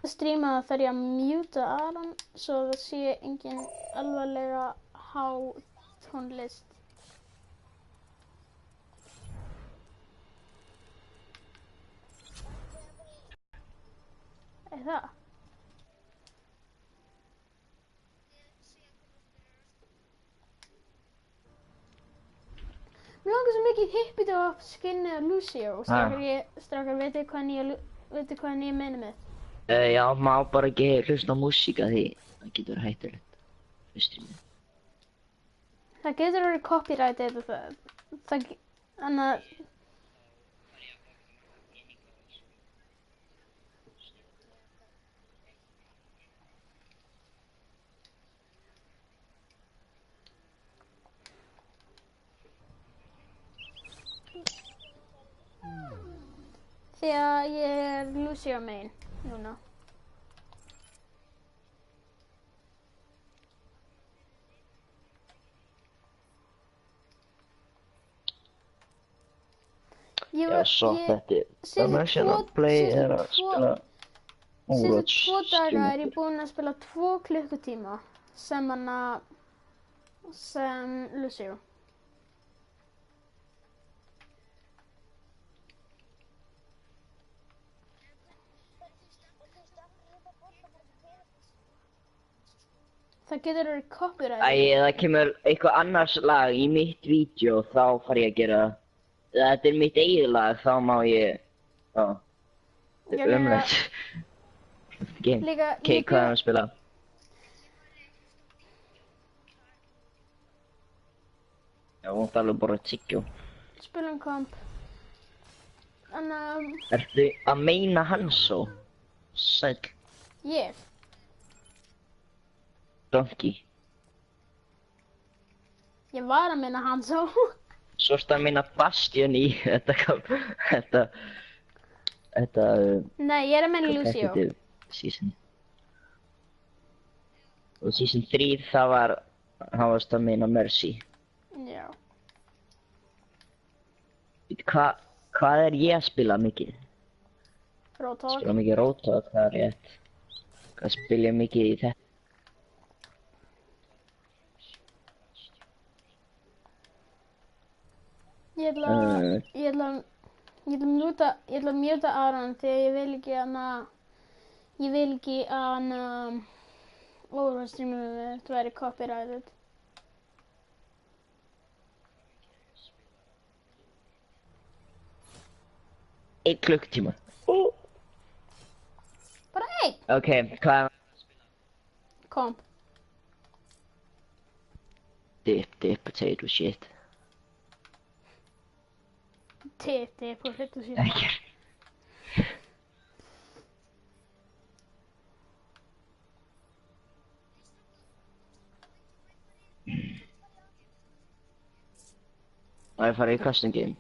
Stríma það þarf ég að mjúta Aron svo það sé engin alvarlega há tónlist. Það? Mér langar svo mikið Hippity-Hop skinnið á Lucio. Strákar, veitu hvað ég meina með? Já, má bara ekki hlusta á músíka því það getur hættulegt. Það getur verið copyrightið og þannig að þegar ég er Lucio megin núna. Já, svo þetta National Play er að spila Overwatch. Síðustu 2 daga er ég búinn að spila 2 klukkutíma sem Lucio. Það getur verið copyright. Það kemur eitthvað annars lag í mitt vídeo, þá far ég að gera það. Þetta er mitt eigið lag, þá má ég... Þetta er ömurlegt. Ok, hvað er það að spila? Já, hún þarf alveg bara að tyggjó. Spilum komp. Ertu að meina Hanzo? Sæll. Ég? Donkey. Ég var að meina Hanzo. Svo ertu að meina Bastion í þetta... Nei, ég er að meina Lucio. Season. Og season 3 það varst að meina Mercy. Já. Hvað er ég að spila mikið? Roadhog. Spila mikið Roadhog, það er rétt. Hvað spila ég mikið í þetta? Ég ætla að mjúta Aron þegar ég vil ekki að Overwatch streaminu þetta væri copyrighted. 1 klukkutíma. Bara 1? Ok, hvað er að spila? Komp. Dip, potato shit. Dip, potato shit. Ekkert. Það er farið í custom game.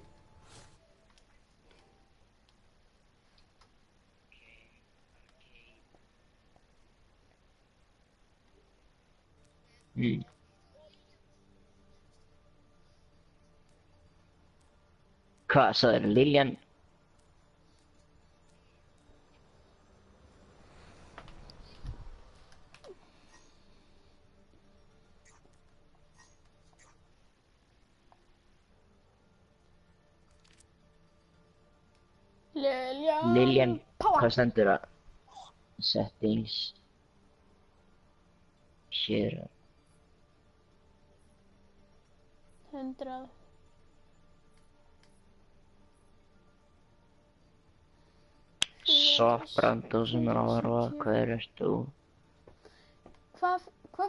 Hvað sagðir Liljan? Liljan, hvað stendur það? Settings. Share. 100. Soprando sem er að horfa, hvað er þú? Hvað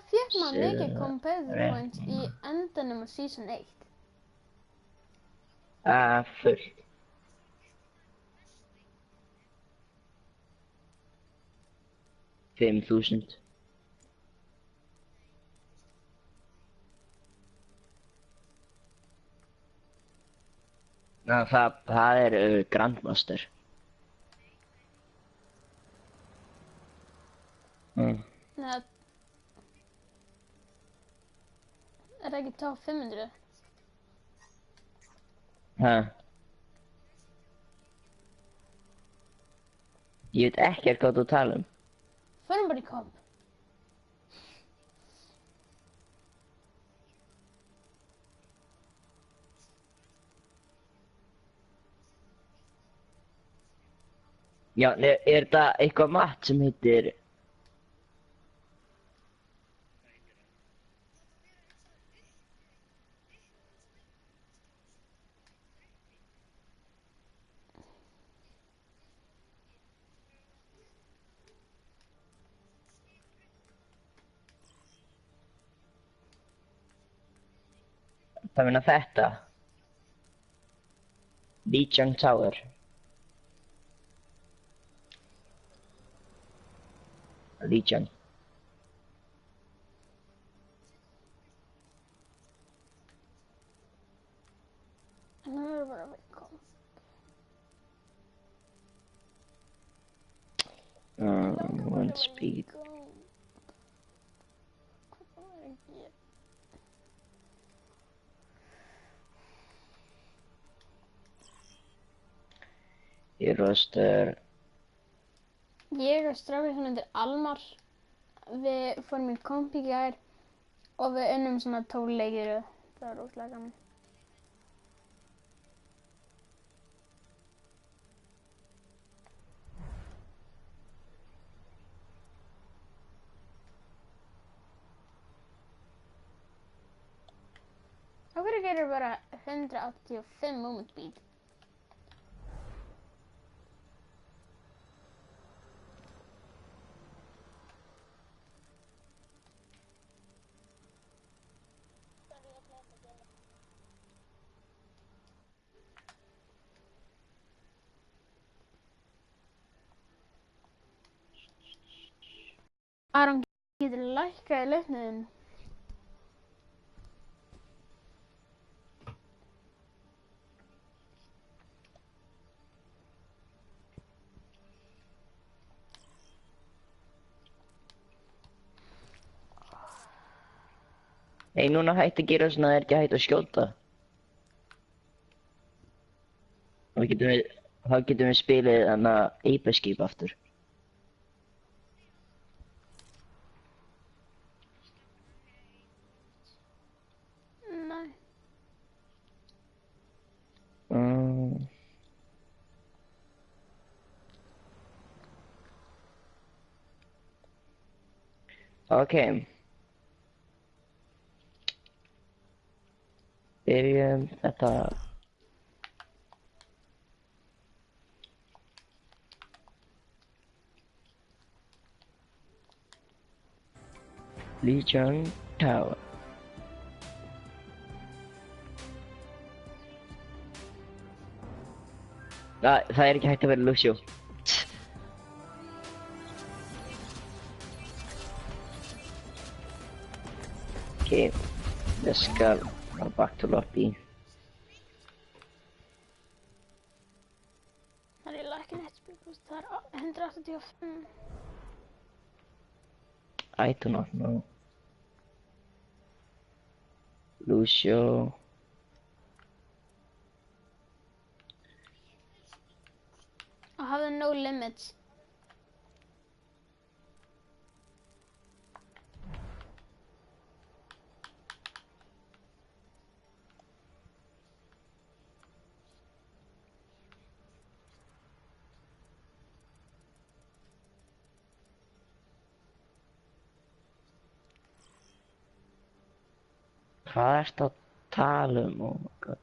fékk maður mikið competitive points í endanum á season 1? Fullt. 5.000. Það er Grandmaster. Nei, er það ekki top 500? Ég veit ekkert hvað þú tala um. Somebody come. Já, þetta eitthvað mat sem heitir... Það meina þetta. Lijiang Tower. Lijiang. One speed. Í roster. Ég og strákur sem heitir Almar, við fórum í komp í gær og við unnum svona 12 leiki í röð. Það var ógeðslega gaman. Af hverju gerir bara 185 movement speed? Aron, getur lækkað í lausniðin? Nei, núna hætti að gera svona að það er ekki hægt að skjóta. Þá getum við spilið þarna Ape Escape aftur. Nei. Ok. Byrjum þetta. Lijiang Tower. Það er ekki hægt að vera Lucio. Okay, let's go. Back to lobby. Það er lækkað neitt spil, það er 185. I do not know. Lucio. Og hafði no limits. Hvað ertu að tala um? Oh my god.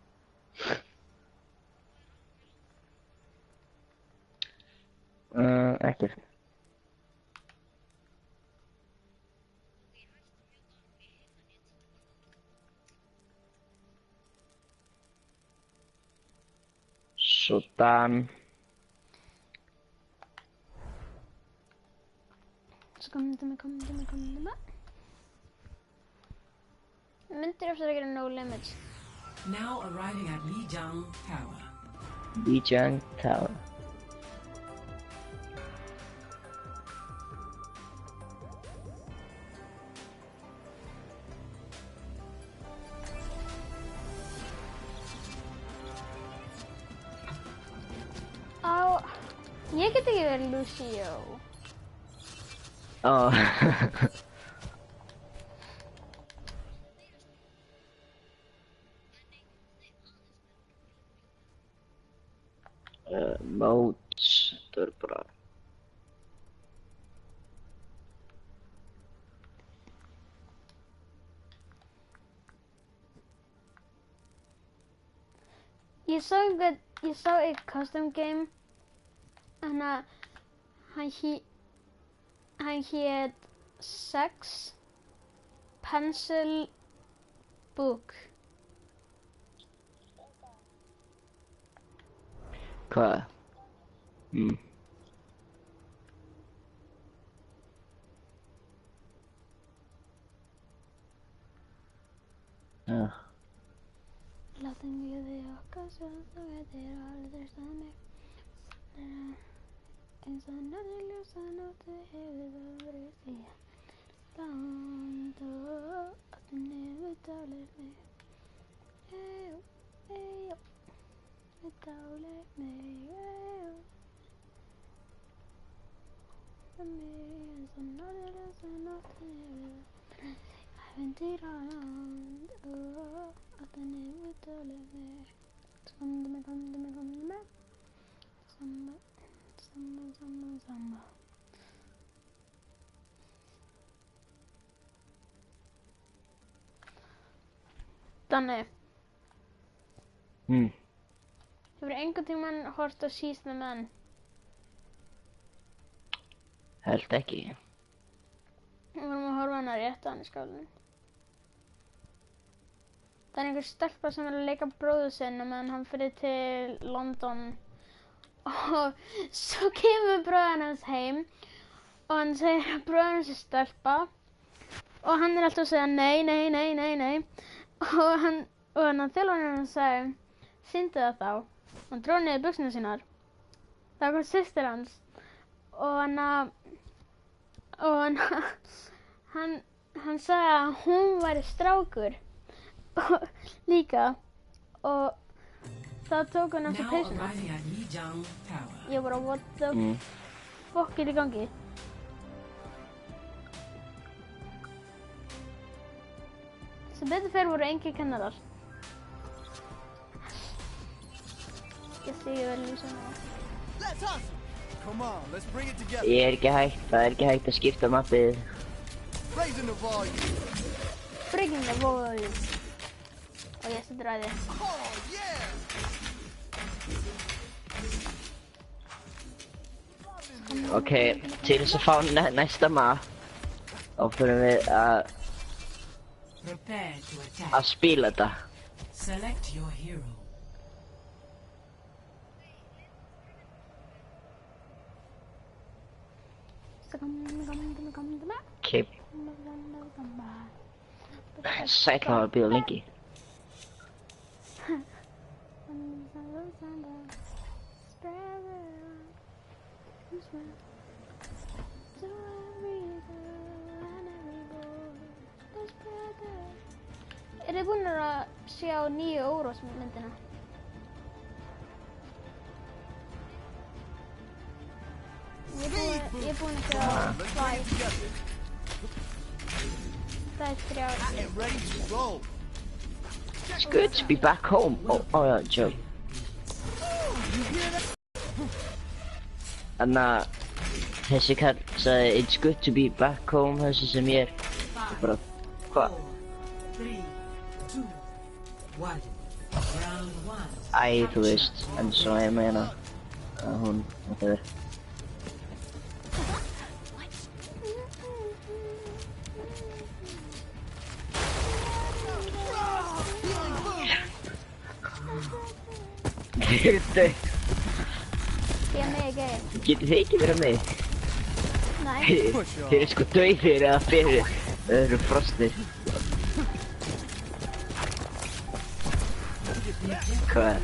Ekkert. Sådan. Så kom det med. Myndir eftir að gera no limits. Now arriving at Lijiang Tower. Lijiang Tower. Á, ég get ekki verið Lucio. Oh. Modes, þetta er bara... Ég sá eitt custom game. Hann hét Sex Pencil Book. Hvað? Ja. Látum við þig okkar svo þú veitir alveg það mig. Eins og norður ljósa nóttu hefur það verið því. Land og áttinni við dálir mig. Eyjó, við dálir mig. Eyjó. Eins og norður ljósa nóttu hefur það verið því. Ævintýraland og áttinni við dálir mig. Komdu mig. Samba. Danni. Hefur einhvern tímann hort á Seize the Man? Held ekki. Við vorum að horfa hana rétt á hann í skálinni. Það er einhver stelpa sem er að leika bróður sinn meðan hann fyrir til London. Og svo kemur bróðir hans heim og hann segir að bróðir hans er stelpa og hann er alltaf að segja nei. Og hann þjálfarinn hans sagði, sýndu það þá. Hann dró niður buxurnar sínar. Það kom systir hans og hann sagði að hún væri strákur líka og það tók hann aftur peysuna. Ég bara, what the fuck er í gangi? Sem betur fyrir voru engir kennarar. Ég stíði vel í svona. Ég er ekki hægt, það er ekki hægt að skipta mappið. Breaking the volume. Og ég setur ræði. Ok, til þess að fá næsta map þá fyrir við að spila þetta. Select your hero. Ok. Sæll að hafa bíða lengi. Er þið búin að sjá nýju Óros myndina? Ég er búin að sjá tvær. Það er 3. It's good to be back home. Oh yeah, Joe. Anna, þessi kall sagði, it's good to be back home, þessi sem ég er. Bara, hvað? 3, 2, 1. Æ, þú veist, en svo ég meina að hún, þetta er. Þetta Ég er með ekki. getur þið ekki verið með? Nei. Þið eru sko dauðir eða fyrir öðru frostir. Hvað?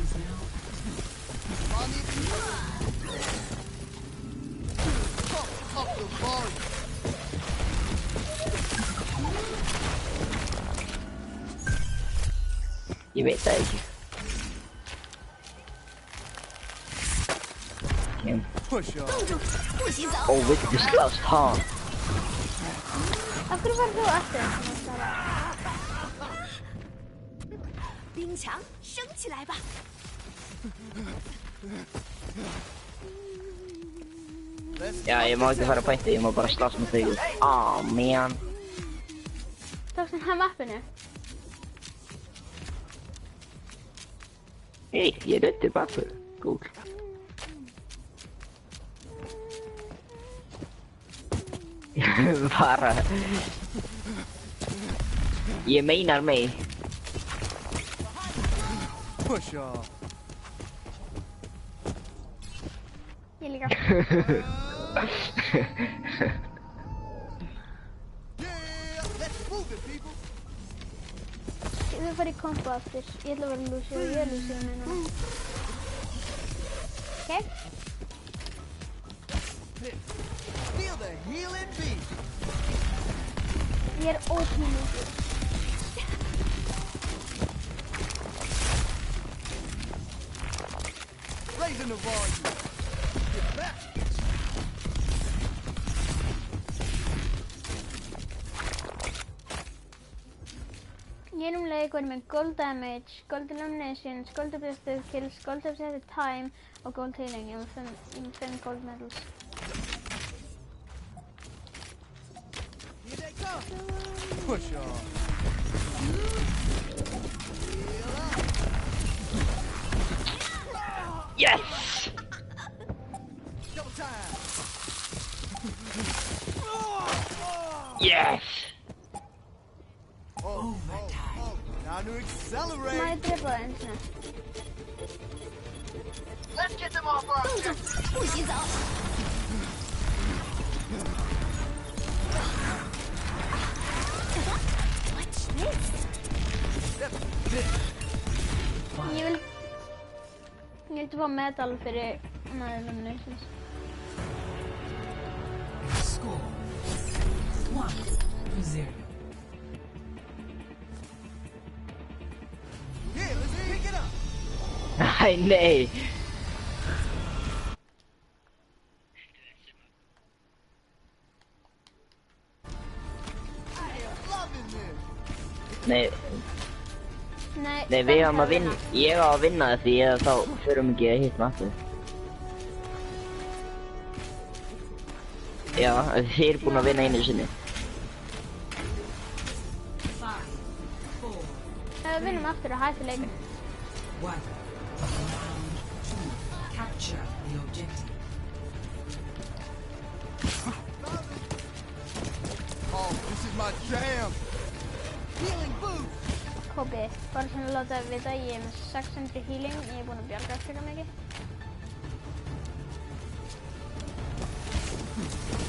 Ég veit það ekki. Oh, with this last harm. Af hverju var þú aftur? 冰墙升起来吧！ Já, ég má ekki fara að bæta, ég má bara slast með þau. Aw, man. Tókst hann mappinu? Hey, ég röddi bappu. Cool. Bara. Ég meinar mig. Push off. Ég líka. Þú farið í kombo aftur. Ég ætla að vera Lucy og ég er Lucy núna. Ok? Feel the healing beat. Ég er ópínútur. Raising the volume. Get back. Ég er umlega ykkur með gold damage, gold eliminations, gold objective kills, gold objective time og gold healing. Ég er með 5 gold medals. Here they come. Push off. Yes! Double time. Yes! Oh, time to accelerate. Má ég drepa það eins og? Let's get them off our 动住，不许走！ What's this? Ég vildi fá medal fyrir eliminations. Score 1-0. Here, let's pick it up. Æ, nei. Loving this. Nei, Nei, við erum að vinna, ég á að vinna því að þá förum ekki að hitta aftur. Já, þið eru búin að vinna einu sinni. 5, 4, Ef við vinnum aftur og hættu leikur. 1. Round 2. Capture the objective. Oh, this is my jam. Healing boost. KB, bara svona að láta vita, ég er með 600 healing, ég er búin að bjarga fyrir mikið.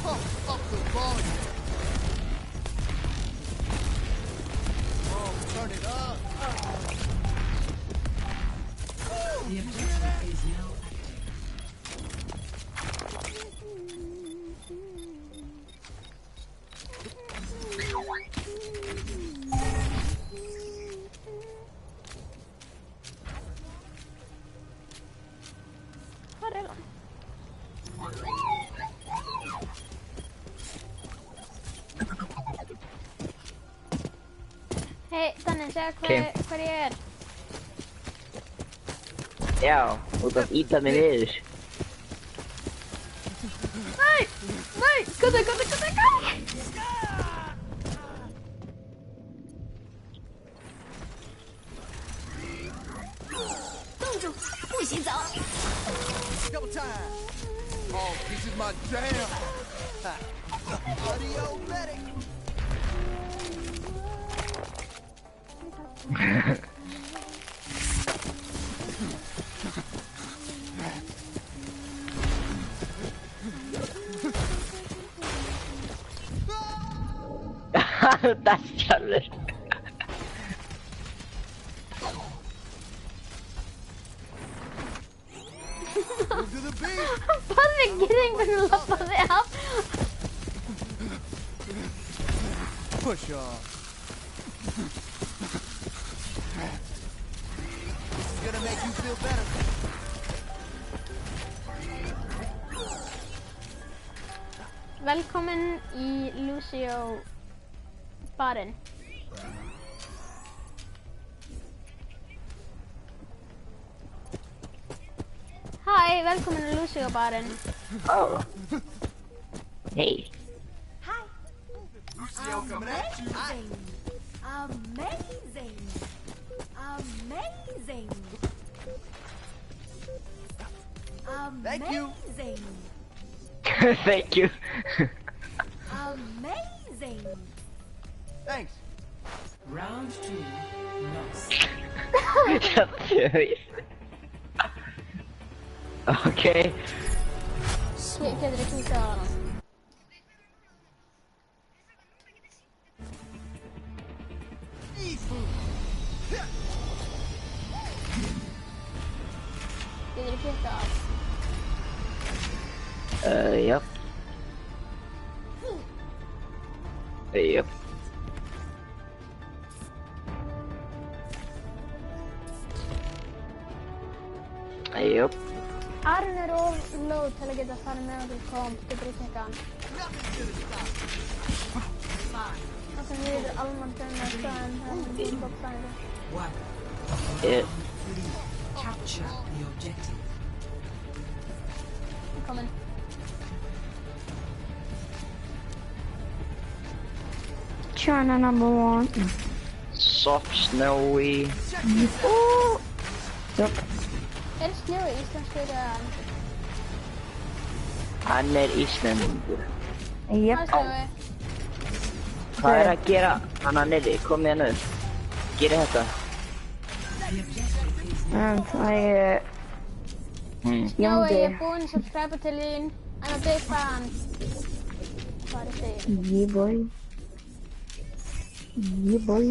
Pump up the volume. Oh, turn it up. The objective is now active. Hvað er hann? Hei, Danni, segja hver ég er. Já, út af íta mig niður. Nei, góði. 动住，不许走！ Double time. Oh, this is my jam. Audio medic. Það sjálfur. Move to the beat. Bara girðingurinn lappaði af. Push off. This is gonna make you feel better. Velkomin í Lucio barinn. Hæ, velkomin að Lucio barinn. Oh. Hey. Hi. Lucio coming at you. Amazing. Amazing. Thank you. Amazing. Thank you. Amazing. Thanks. Round 2 lost. Jag seriöst. Okej. Getur þið kíkja á hana? Getur þið kíkja á? Japp. Japp. Japp. Aron er of low til að geta farið með hann til komp. Getur þið kíkja á hann? Það sem við erum almann þennan að staðan það er bókstæðið. 1. Capture the objective. Komin. China number 1. Soft snowy. Yup. Er snjói íslenskur eða? Hann Íslendingur. Yep. Hæ snjói. Hvað að gera? Hann niðri, kom hérna upp. Gerið þetta. The objective is And I Snjói, ég er búinn að subscribe til þín. I'm a big fan. Hvað er þig? yeah boy. Yeah boy.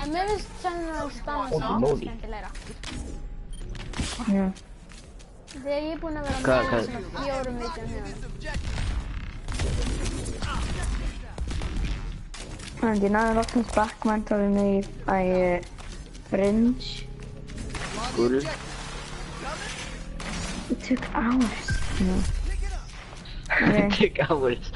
En mér finnst sennilega stanna svo Guacamole. skemmtilegra. Yeah. Þegar ég er búinn að vera Hvað- með svona 4 vídeum hérna. And you know, Rockman's back mentoring me. I fringe. Cool. It took hours. No. Okay. Take hours.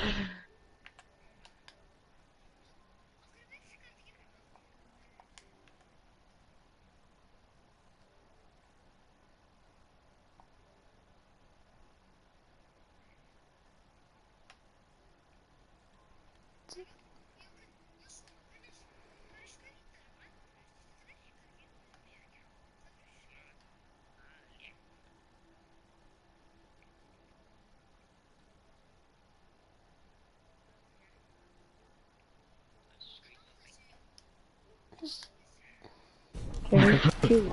There's 2.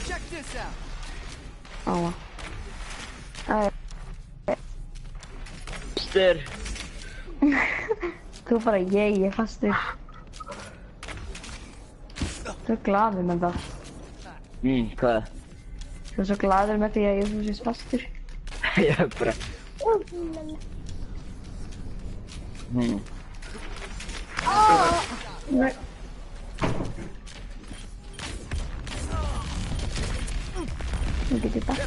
Check this out. Oh. Styr. Þú bara, ég er fastur. Þú er glaður með það. Hvað? Þú er svo glaður með því að ég er svo fastur. Ég er bara... Nei. Þú getur bara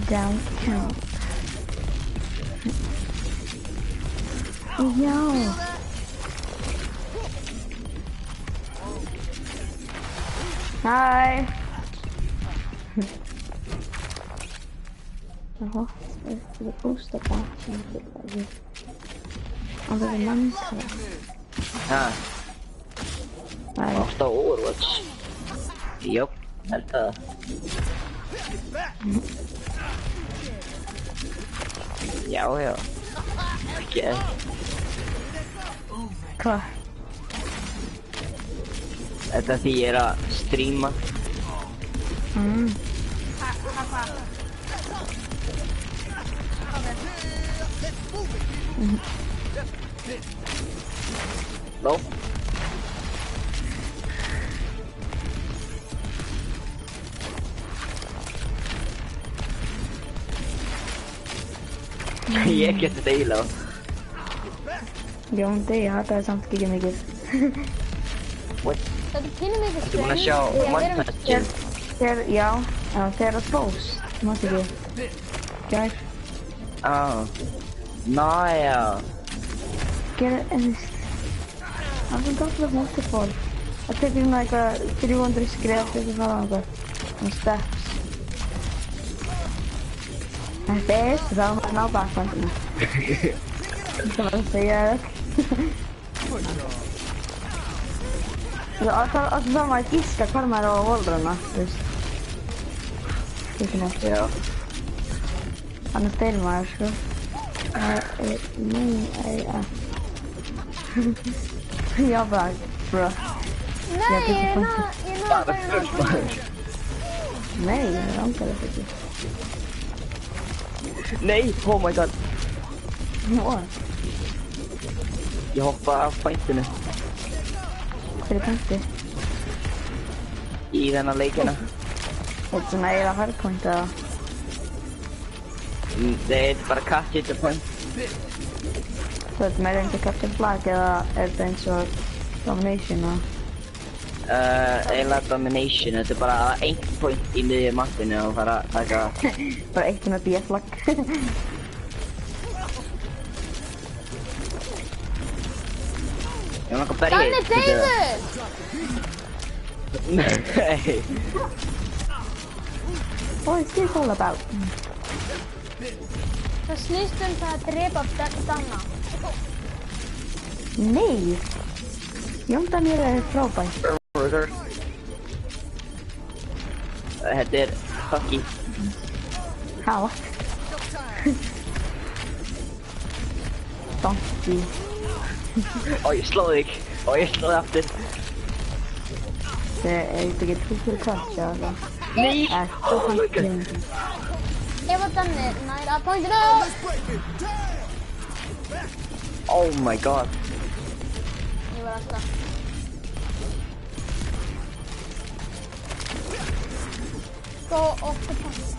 Down count. Já. Hi. Jaha, det är booster på. Och det är människor. Ha, Nej, ofta Overwatch. Japp, helt det. Ja. Okej. vad? Þetta þýðir að streama. Nó. Ég geti deila. Jo, det jag hade samt giga mycket. What? Þetta er pínu mikið Þú búin að sjá Við erum montage? Já, Já, þegar það slóst, mátti ekki. Gær. Nája. Gerði, en þú veist, það er svona alltaf multiból. Það tekur hérna eitthvað 300 skref til þess að fara á eitthvað. Svona steps. Þetta er það að maður ná bakvandina. Það var að segja það. Það var maður að gíska hvar maður á að voldrana, þú veist. Ekki neitt. Já. Annars deyr maður, sko. Já, bro. Nei, ég náði Bara fyrst maður. Nei, það er ángar þetta ekki. Nei, oh my god. What? Ég hoppaði af pointinu Hver er punkti? í þennan leikina. Þetta er svona eiginlega hardpoint eða? Það er bara catch it a point. Þú veit, meira eins og Captain Flag eða er þetta eins og Domination eða? Eiginlega domination, þetta er bara ein point í miðju mappinu og fara að taka... Bara eitt með B-flag. Ég var nokkað berja Danni, deyðu! Nei. What is this all about? Það snýst það að drepa Danna. Nei! Jón Daniel er frábær. Þetta er fucking... Ha, what? Donkey. Ó, ég slóði þig. Ó, ég slóði aftur. Það er ekki trúfur kvært, já það. Nei! Oh my god. Ef að Danni nær að pointinu! Oh my god. Ég var alltaf. Go off the point.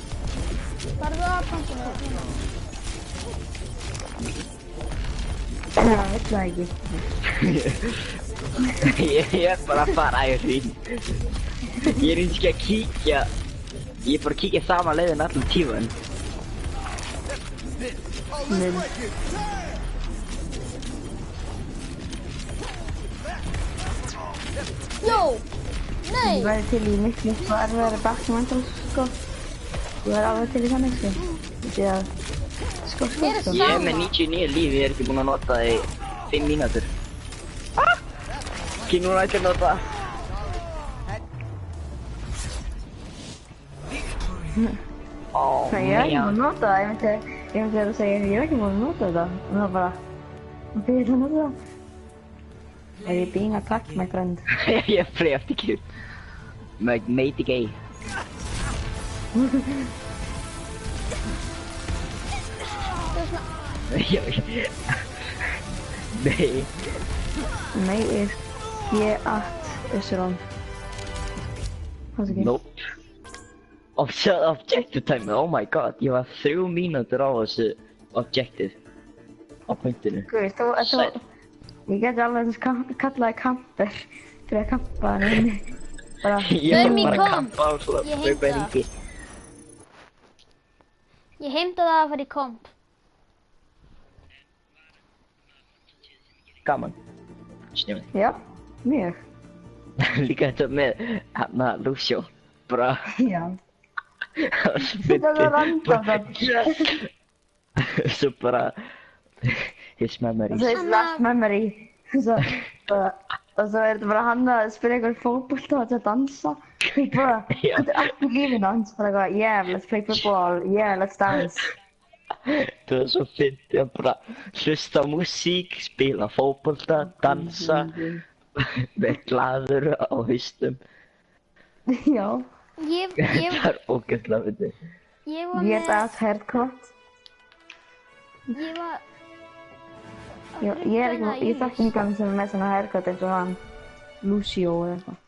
Farðu að pointinu. Já, veit það ekki. Ég er bara að fara í því. Ég er eins og ekki að kíkja. Ég er bara að kíkja sama leiðin allan tíman. Jó! Nei! Ég væri til í miklu erfiðari backmental, sko. Ég væri alveg til í þannig, sko. Því að... Sko. Ég er með 99 líf, ég er ekki búinn að nota það í 5 mínútur. Ekki núna ekki að nota það. Oh, Nei, ég er ekki búinn að nota það, ég myndi að segja ég er ekki búinn að nota þetta. Og það bara... Ok, ég ætla að nota það. Are you being attacked, my friend? Ég frefti ekki. Mate gay. Nei. Nei, er G8 Nope. Objective time, oh my god. Ég var 3 mínútur á þessu objective. Á pointinu. Guð, ég geti alveg kallaði kamper fyrir að kampa hann inni. Ég Förum var í bara að komp. kampa á svo Ég að heimta hlaupa það. hringi. Ég heimta það að fara í komp. Gaman. Snjóð. Já, mjög. Líka þetta með hana Lucio. Bara... Já. Þetta er random. Svo bara... His memories. Það er last memory. Og svo er þetta bara hann að spila einhver fótbolta og þetta dansa. Bara, Já. þetta er allt í lífinu hans. Bara eitthvað, yeah, let's play football, yeah, let's dance. Það er svo fint að bara hlusta á músík, spila fótbolta, dansa, vera glaður á haustum. Já. Það er ógeðslega fyndið. Ég var Get með... ass haircut. Ég var... Já, ég þekki engan sem er með svona haircut eins og hann. Lucio eða eitthvað.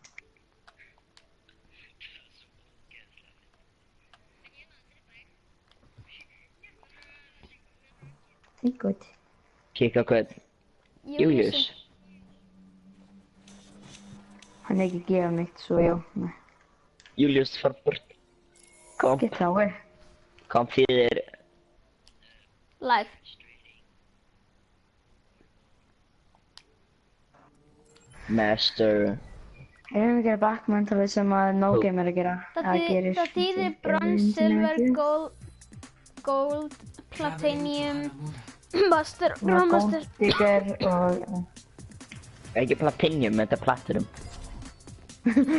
Þingut. Kika hvern? Július. Hann er ekki gefað neitt, svo já. Nei. Július far burt. Komp, Get away. komp þýðir Live. master. Erum við að gera backmentalið sem að no game er að gera? Það þýðir bronze, silver, gold, platinum, master, grandmaster. Golddigger og... Ekki platinum, þetta er platinum.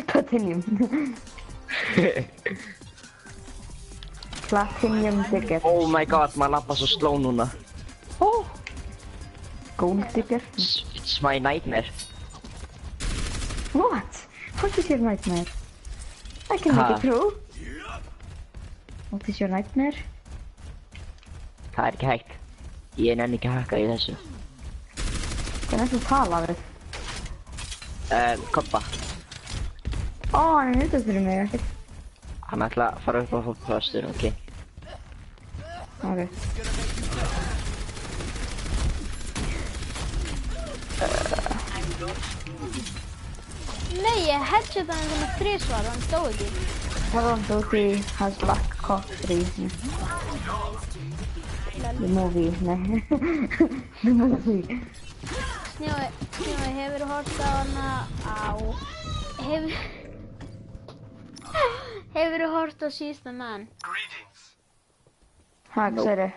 Platinum. Platinum digger. Oh my god, maður lappa svo sló núna. Oh. Golddigger. It's my nightmare. What? What is your nightmare? I can make it through. What is your nightmare? Það er ekki hægt. Ég nenni ekki að haka í þessu. Hvernig þú tala við? Koppa. Ó, hann er út fyrir mig, ekkert. Hann ætla að fara upp á fótbröstur, ok. Ok. Nei, ég headshot hann svona 3 svar, hann dó ekki. Call of Duty has Black Ops 3. The movie, nei. The movie. Snjói, hefur hort á hana Hefur hort á She's the Man? Ha, hvað segir þið?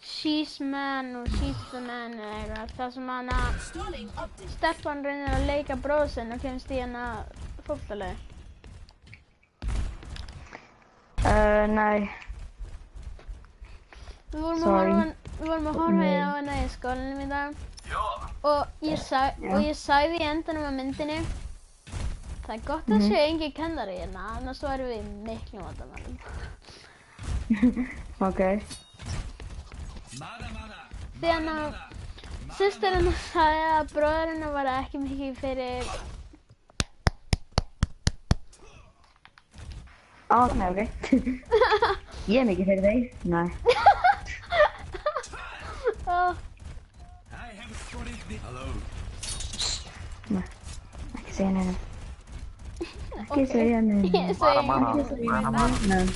She's Man og She's the Man eða eitthvað. Það sem hana Stefán reynir að leika bróður sinn og kemst í hana fótboltalið. Nei. Við vorum að horfa á hana í skólanum í dag og ég sagði í endanum á myndinni það er gott að sé engin kennari hérna, annars værum við í miklum vandamálum. Ok. Því að systir hennar sagði að bróður hennar var ekki mikið fyrir... Nei, ok. Ég er mikið fyrir þig. Nei. Nei, ekki segja neina. Ekki segja neina. Ég segi Nei,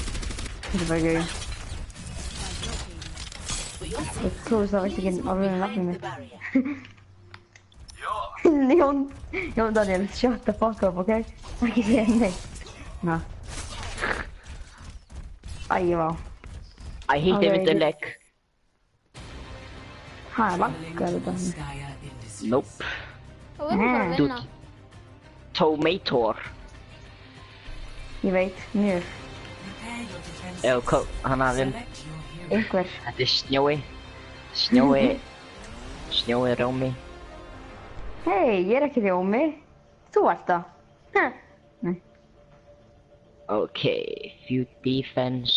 þetta er bara gauð. Ég trúist það veist ekki alveg nafnum mitt. Jón Daniel, shut the fuck up, ok? Ekki segja neitt. Ná. Æ, vá. I hit him with the leg. Ha, laggar þetta. Nope. Og við erum bara að vinna. Tomator. Ég veit, mjög. Hann hafði Einhver. Þetta er Snjói Rómi. Hei, ég er ekki Rjómi. Þú ert það. Nei. Ok, few defense.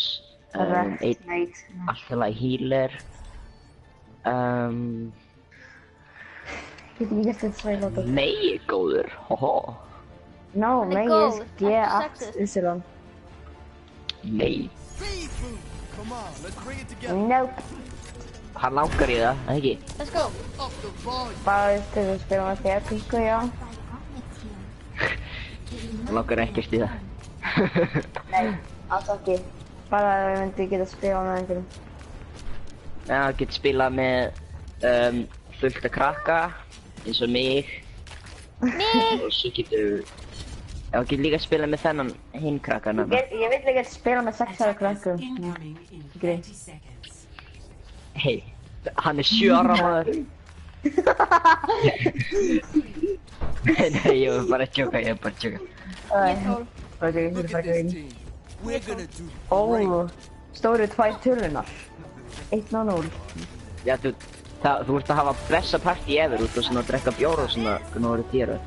Alright, Einn mate. alltaf healer. Get ekki gert þetta svo í láta. Nei, góður. Hoho. No, Hann er May góð, is ekki G8 Nei. Speed food. Come on, let's bring it together. Nope. Hann langar í það, ekki? Let's go. Up the volume. Bara til að spila með þér, sko, já. Hann langar ekkert í það. Nei, alls ekki. Bara að við myndum geta spila með einhverjum. Já, hann getur spilað með fullt af krakka, eins og mig. Og svo getur... Já, hann getur líka að spila með þennan hinn krakkan. Ég vil ekki spila með 6 ára krakkum. Incoming in Great. 30 seconds. Hei, hann er 7 ára maður. Nei, ég var bara að tjóka, Ok, Look at this team. We're gonna do Ó, stóru 2 tölunar. 1-0. Já, þú ert að hafa besta partí ever, þú ert að svona drekka bjór og svona, hvernig voru þér að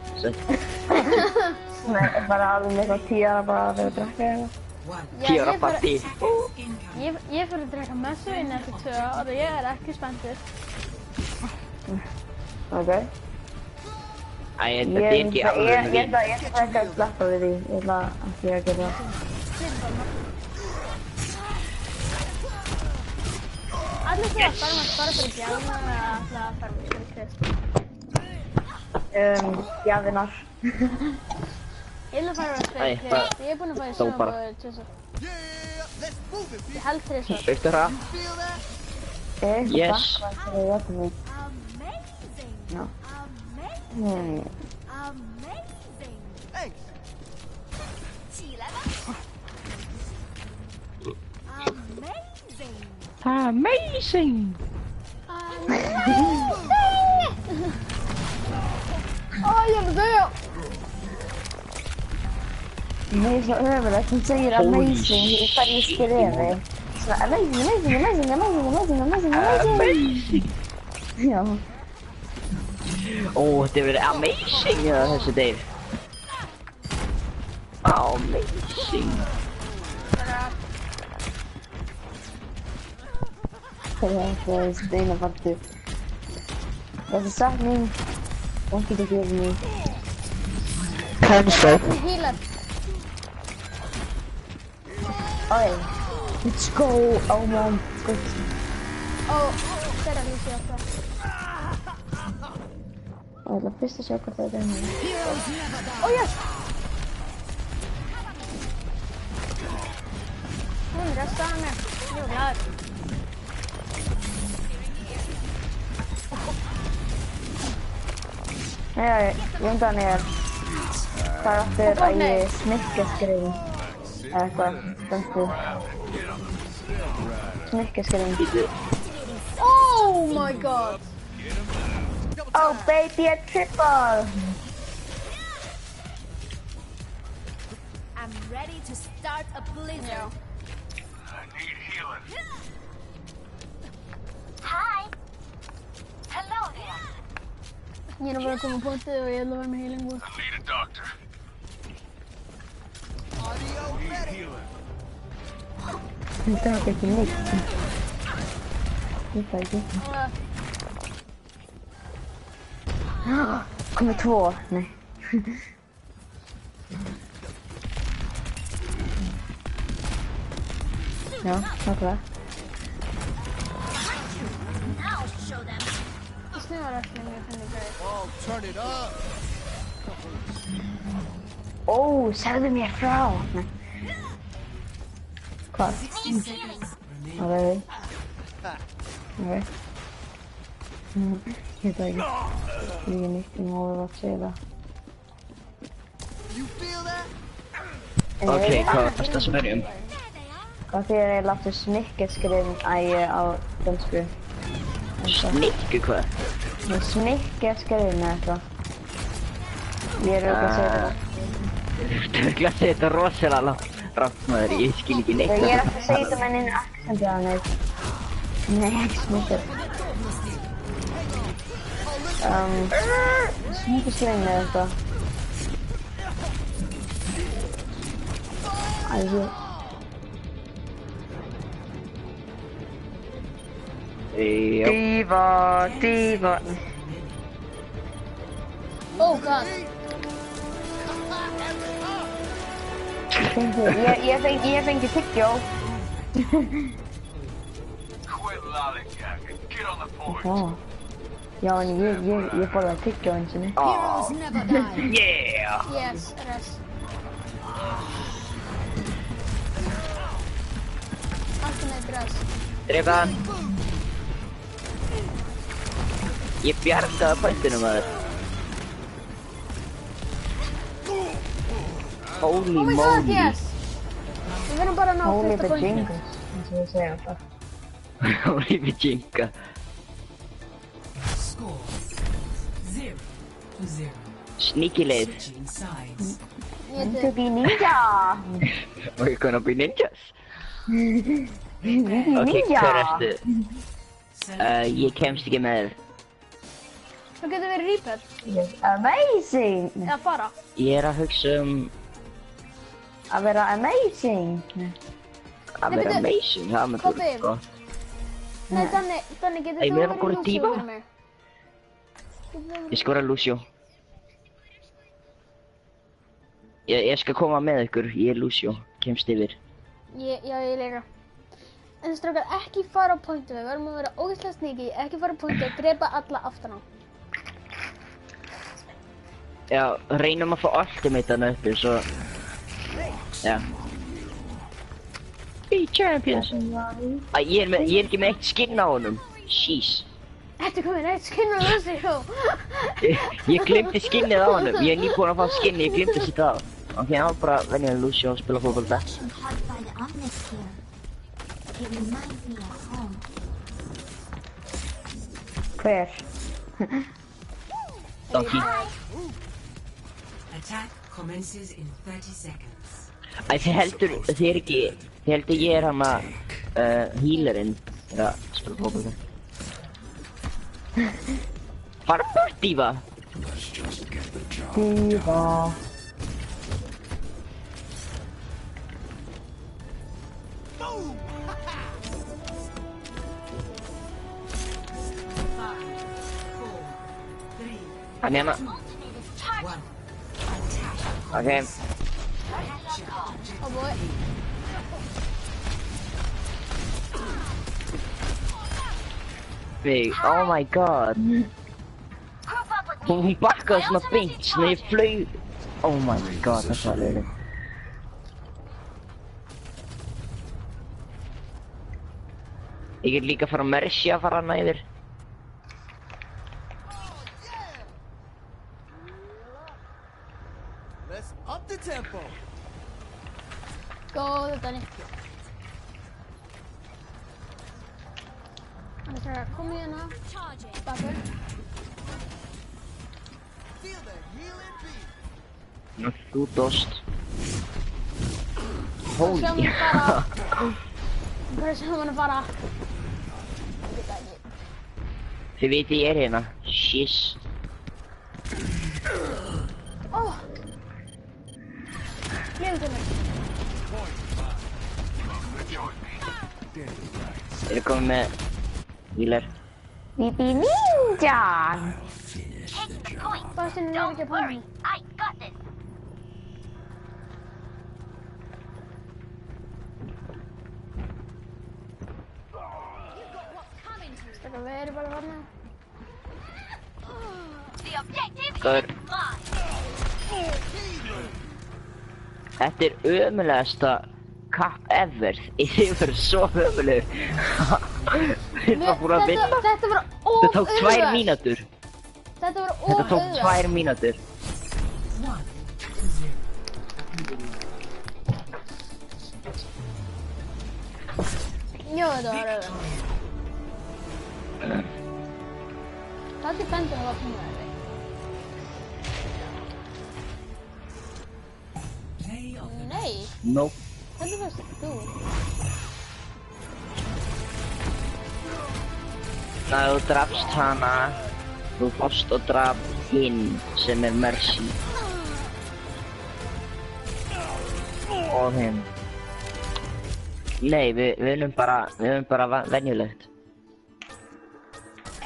Nei, bara alveg með eitthvað 10 ára bara að vera að drekka eitthvað. 10 ára partí. Ég fyrir að drekka messu inn eftir 2 ára og ég er ekki spenntur. Ok. Æ, þetta er ekki alveg Ég ætla ekki að sleppa við því. Ég ætla ekki að gera það. Allir þú að fara fyrir bjána eða ætla að fara fyrir krist? Gjafinar. Ég vil að fara að Æ, spila bara- Ég er búinn að fara í Þó bara. Snowboard tvisvar. Yeah, let's move it, Ég bitch. held þrisvar. Hlaustu hratt. Feel that? Yes. Amazing. No. Amazing. Amazing. Thanks. 起来吧。Amazing. Amazing. Åh, jag vill dö! Det är så överallt som säger amazing i varje skrev. Så amazing. Ja. Det var amazing þessi Dave. Amazing. Det är Stina faktiskt. Jag har sagt min. Och inte det nu. Kanske. Jag healar. Oj. Let's go. Oh my god. Åh, där är Lucia också. Oj, la första köket är den. Åh, yes! Hon röstar med. Jävlar. Nej, jag inte ner. Karaktär i snickerskrin. Snickerskrin. Oh my god! Oh baby, a triple! I'm ready to start a blizzard. Ja. Hi. Hello there. Genom att komma på det och jag lovar med healing boost. Audio medic. Inte har jag nick. Det är faktiskt. Kommer två. Nej. Ja, vad bra. Just nu har jag verkligen mer för mig. Oh, turn it up. Oh, sälj mer frau. Nej. Kvar. Okej. Okej. Helt enkelt. Det är nytt i mål att se det. You feel that? Okej, första smörjum. Vad är det lagt snickerskrin av den skrin? Snicku hvað? Men snickerskrin är så. Vi är råkar se det. Þú ætla að segja þetta rosalega rátt maður, ég skil ekki neitt. Jag är att säga det med en accent jag nu. Nej, snicker. Snickerskrin är så. Aj. Ja. Diva. Oh god! Jag tänker tycka. Ja. Ja, jag får väl tycka inte nu. Yeah! Yes, res. Ultimate res. Drepa. Ég bjargaði pointinu maður. Holy Oh my god, moly. yes! Vi verðum bara að ná Holy fyrsta pointinu. bajingus. Så jag säger bara. Holy bajinga. Score 0-0. Sneaky leið. Switching sides. To be ninja. We're gonna be ninjas. Ninja. Ok, hver ertu? Ég kemst ekki með þér. Þá getur við Reaper. Yes, amazing. Eða fara. Ég er að hugsa Att vara amazing. að vera byrju, amazing. Það myndi Kobbi. vera gott. Nei, Danni, getur Ei, þú mér var verið góð Lucio dífa. fyrir mig? Getur þú Ég skora Lucio. Ég skal koma með ykkur. Ég er Lucio. Kemst yfir. Já, ég líka. En strákar, ekki fara á pointu, við verðum að vera ógeðslega sneaky, ekki fara á pointu og drepa alla aftan á. Já, reynum að fá ultimate hann uppi, svo... Já. Hey, champions! Æ, ég er ekki með eitt skinn á honum. Jeez. Þetta er komin eitt skinn á þessu, jó. Ég glemdi skinnið á honum. Ég er nýbúinn að fá skinni, ég glemdi sitt á. Ok, hann var bara venjulega Lucio og spila fótbolta. Hver? Donkey. Attack commences in 30 seconds. Æ, þið heldur ég er hann að healerinn er að spila fótbolta. Fara bort, Díva! Díva. Hann er hérna. Ok. Oh boy. Big, oh my god. Hún bakkaði svona beint, svona ég flaug. Oh my god, það var leiðilegt. Ég get líka að fara að Mercy að fara hana yfir. Let's up the tempo. Góðu, Danny. Hann er að koma hérna. Bakur. Feel the healing beat. Nú, þú dost. Sjáum Holy. við bara. Bara sjáum við bara. Þið viti ég er hérna. Shiz. Oh. Gleymdu mig. Ég er komið með healer. Bibi Ninja! Bastinn er ekki að panna. Stakka, við erum bara þarna. Gaur. Þetta er ömulegasta kapp ever. Þið verður svo ömuleg. Þið var búin að vinna. Þetta var Þetta tók 2 óauðvelt. mínútur. Þetta var Þetta tók 2 óauðvelt. mínútur. Jú, þetta var auðvelt. Það er bendið að það var pínu erfitt. Play of the Nei, Nope. þetta varst þú. Þegar þú drafst hana, þú fórst og draf hinn sem er Mercy. Og hinn. Nei, við erum bara venjulegt.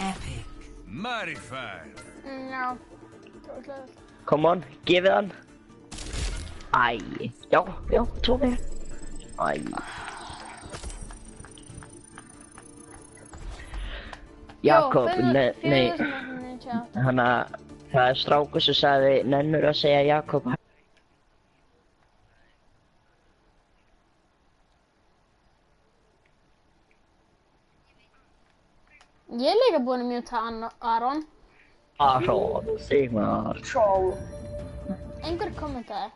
epic. Mighty fine. Já, það var slegðast. Come on, gefið hann. Æ, já, 2 mér. Æ. Jakob, nei, hana, það er strákur sem sagði, nennur að segja Jakob. Ég er líka búin að mjúta Aron. Aron, Sigmar. Troll. Einhver kommentaði.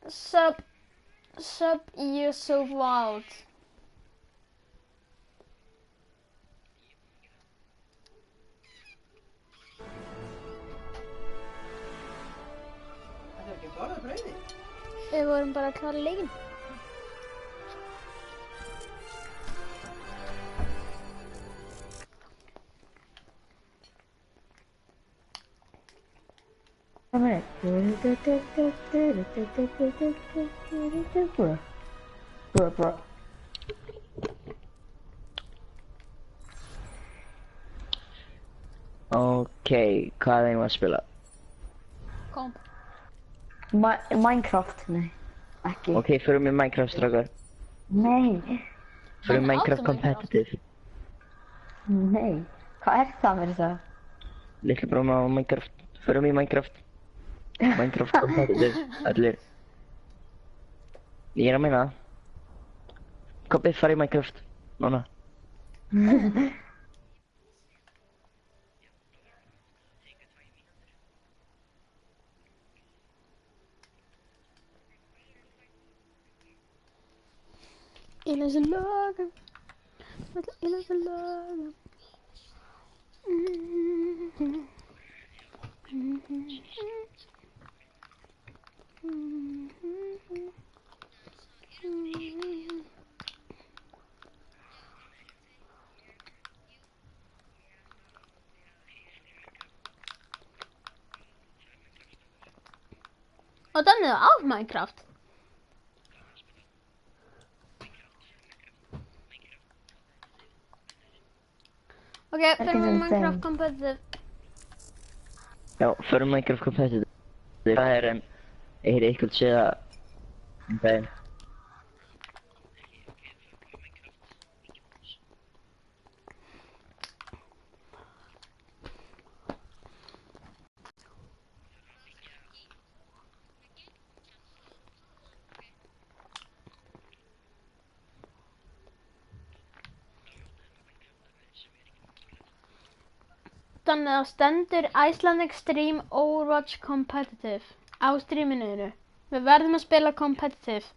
Sub, you're so wild. Við vorum bara að klára leikinn. Kom hér. Bro. Ok, hvað eigum við að spila? Kom. Minecraft, nei. Ekki. Ok, förum við Minecraft, strákar. Nei. Förum En Minecraft áttu competitive. Nei, hvað er það með það? Litli bróma á Minecraft. Förum í Minecraft. Minecraft competitive, allir. Ég að meina það. Kobbi, fara í Minecraft. Núna. Ég lesi lögum. Ég lesi lögum. Og dann er auch Minecraft. Okej, förum við Minecraft competitive. Já, förum Minecraft competitive. Það er ég heyrði eitthvað segja daginn. Þannig að stendur Icelandic Stream Overwatch Competitive á streaminu. Við verðum að spila competitive.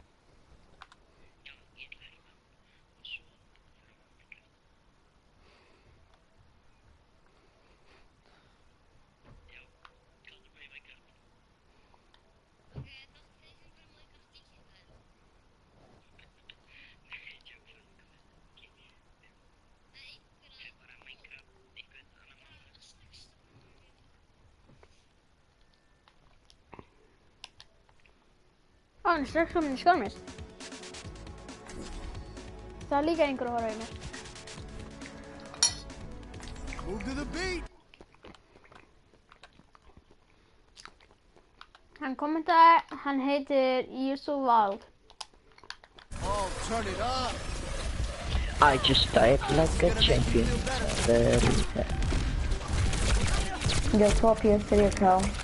Hann er strax komin í skónum. Það er líka einhver að horfa í mér. Move to the beat. Hann kommentaði, hann heitir Yusuf Wald. Oh, turn it up. I just died like a champion. Ég har 2 PS3 accounts.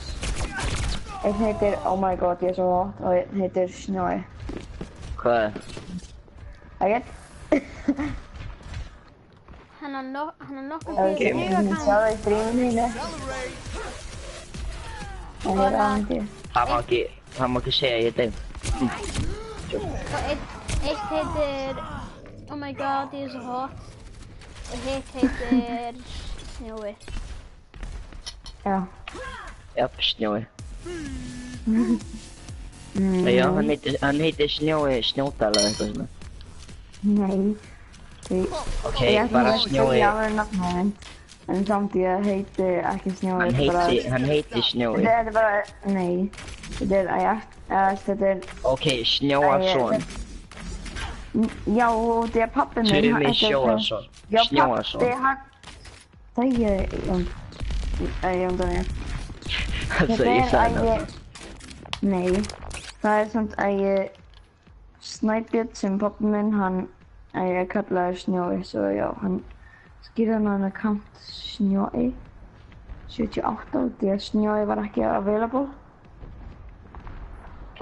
Einn heitir Oh my god, ég er svo hot og einn heitir Snjói. Hvað? Ekkert? Hann har nokkuð Ég fyrir sjá það í streaminu mínu. En ég er aðendi. Það má ekki segja ég þeim. Og eitt heitir Oh my god, ég er svo hot. Og hitt heitir Snjói. Já. Já, Snjói. Já, hann heitir Snjói Snjódal eða eitthvað svona. Nei. Ok, bara Snjói. Ég alveg nafnið minn. En samt ég heiti ekki Snjói. Hann heiti Snjói. Þetta er bara, nei. Þetta er Ok, Snjóason. Já, þetta er pappi minn. Tumi Sjóason. Snjóason. Það er Jón Daniel. Altså, ég sagði það. Nei, það er samt að ég Snæbjörn sem pappi minn, hann ég kallaði Snjói, svo já, hann skýrði hann account Snjói 78 því að Snjói var ekki available.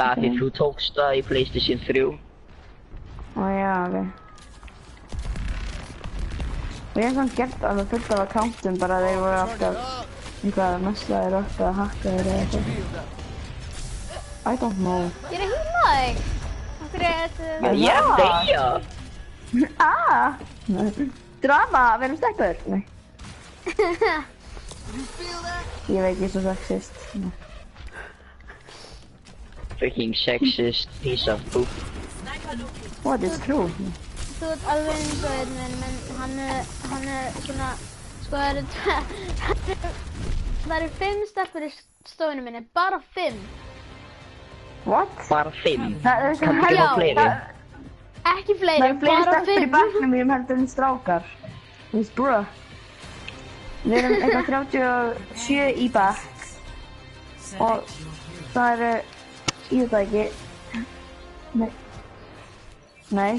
Það er því þú tókst það í PlayStation 3. Ó já, ok. Og ég hef samt gert alveg fullt af accountum, bara þeir voru alltaf eitthvað messlaðir oft að hakkaðir eða eitthvað. I don't know. Ég er að hýla þig. Okkur er þetta... Ég er að deyja. Drama, verðum stelpur? Nei. Ég veit ég er svo sexist. Freaking sexist piece of poop. What is true? Þú ert alveg eins og einn minn, menn hann er svona... Sko það eru 5 stelpur í stofinu minni, bara 5. What? Bara 5. Það er Kanntu ekki fá fleiri? Ekki fleiri, Það er fleiri bara stelpur í 5. bekknum mínum heldur en strákar. Þú veist, bruh. Við erum eitthvað 37 í bekk. Og það eru, ég veit það ekki. Nei.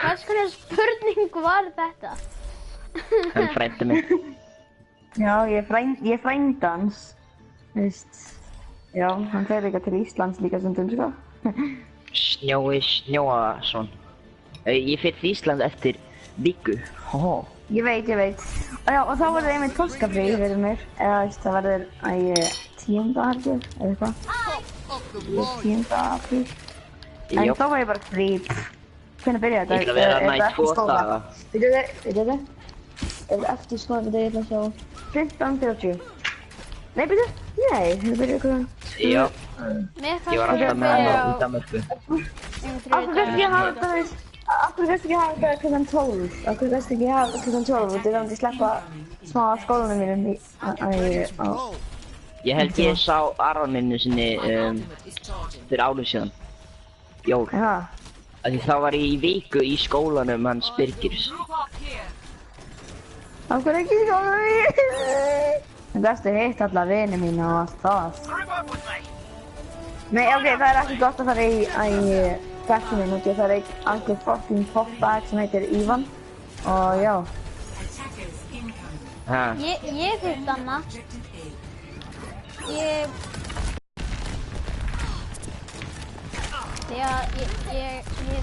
Hvers konar spurning var þetta? Hann frændi mig. Já, ég er frænd hans. Veist. Já, hann fer líka til Íslands líka stundum, sko. Snjói Snjóason. Ég fer til Ísland eftir viku. Hóhó. Ég veit. Og já, og þá verður einmitt páskafrí fyrir mér. Eða, veist, það verður 10. apríl, eða eitthvað. 10. apríl. En Jó. þá var ég bara frí. Hvernig byrjaði þetta? Ég ætla að vera þarna í 2 daga. Veitu þið? Er eftir skóla fyrir ég ætla að sjá 15:30. Nei, byrju? Nei, það byrjaði eitthvað. Já, Mér ég var alltaf með hann í Danmörku. Af hverju kannski ég hafa þetta, veist? Af hverju kannski ég hafa þetta klukkan 12? Af hverju kannski ég hafa þetta klukkan 12? Þetta er þannig að sleppa smá af skólanum mínum á... Ég held ég sá Aron einu sinni fyrir árum síðan. Jól. Já. Því þá var ég í viku í skólanum hans Birgirs. Af hverju ekki skólanum mínum? Það gastu hitt alla vini mína og allt það. Nei, ok, það er ekki gott að fara í bekkinu út í það er algjör fucking popbag sem heitir Ívan. Og já. Ha. Ég hitt hana.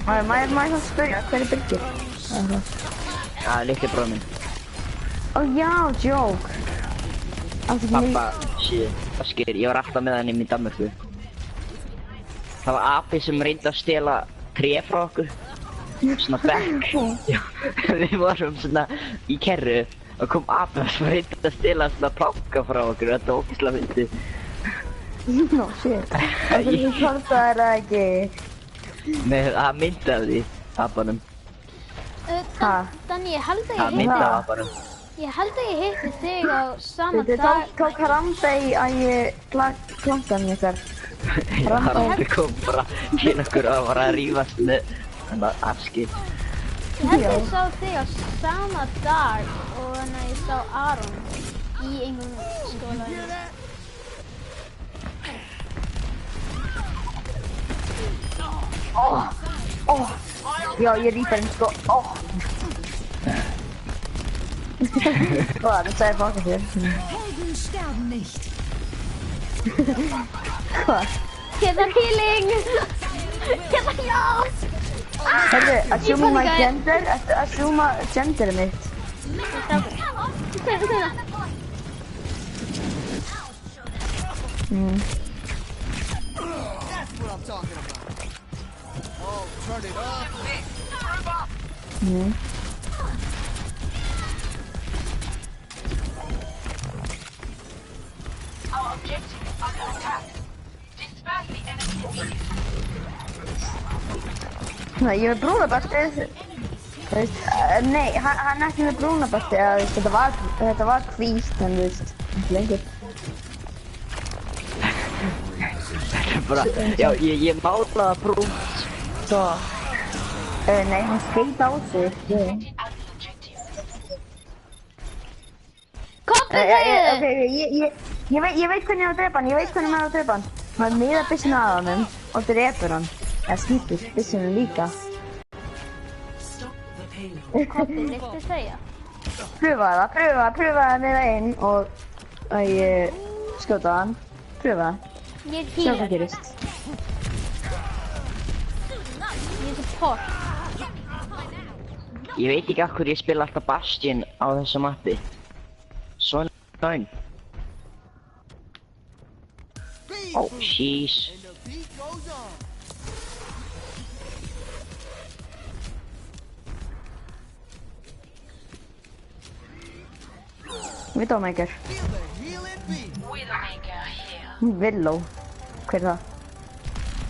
Maður það spyrja, hver er Birgir? Litli bróður minn. Ó já, joke. Pappa, það sker, ég var alltaf með hann í Danmörku. Það var api sem reyndi að stela tré frá okkur. Svona bekk. Já, við vorum svona í kerru og kom api sem reyndi að stela svona planka frá okkur. Þetta var ógeðslega fyndið. No shit. Og þú kvartaðir það ekki? Nei, það myndi af því, apanum. Danni, ég held að Það myndi af apanum. Ég held að ég hitti þig á sama Þetta dag. tók Haranda í plankan ykkar. Harandi kom bara til okkur og var að rífast með þannig afskil. Ég held að ég sá þig á sama dag og þannig að ég sá Aron í einhverjum skóla. Já, ég rýpar henni sko. Það sagði fokka þér. Helden sterben nicht. Hvað? Hérna healing! Hérna hjálp! Herðu, assuma my gender, assuma gender mitt. That's what I'm talking about. Oh, turn it up. Ég er með brúnabeltið. Nei, hann er ekki með brúnabeltið. Þetta var hvítt, en þú veist, ekki lengur. Bara, já, ég málaði brúnt. Svo. Nei, hann skeit á sig. Koppið þig! Ok, ég veit hvernig ég á að drepa hann. Hann miðar byssuna að honum og drepur hann. Eða snýtur byssuna líka. Koppið, viltu segja? Pröfa það með það inn og skjóta hann. Pröfa það. Ég er Sjá hvað healer. gerist. Ég er support. Ég veit ekki af hverju ég spila alltaf Bastion á þessu mappi. Svona dæn. Oh, jeez. And the beat goes on. Widowmaker. Feel the healing beat. Willow. Hver er það?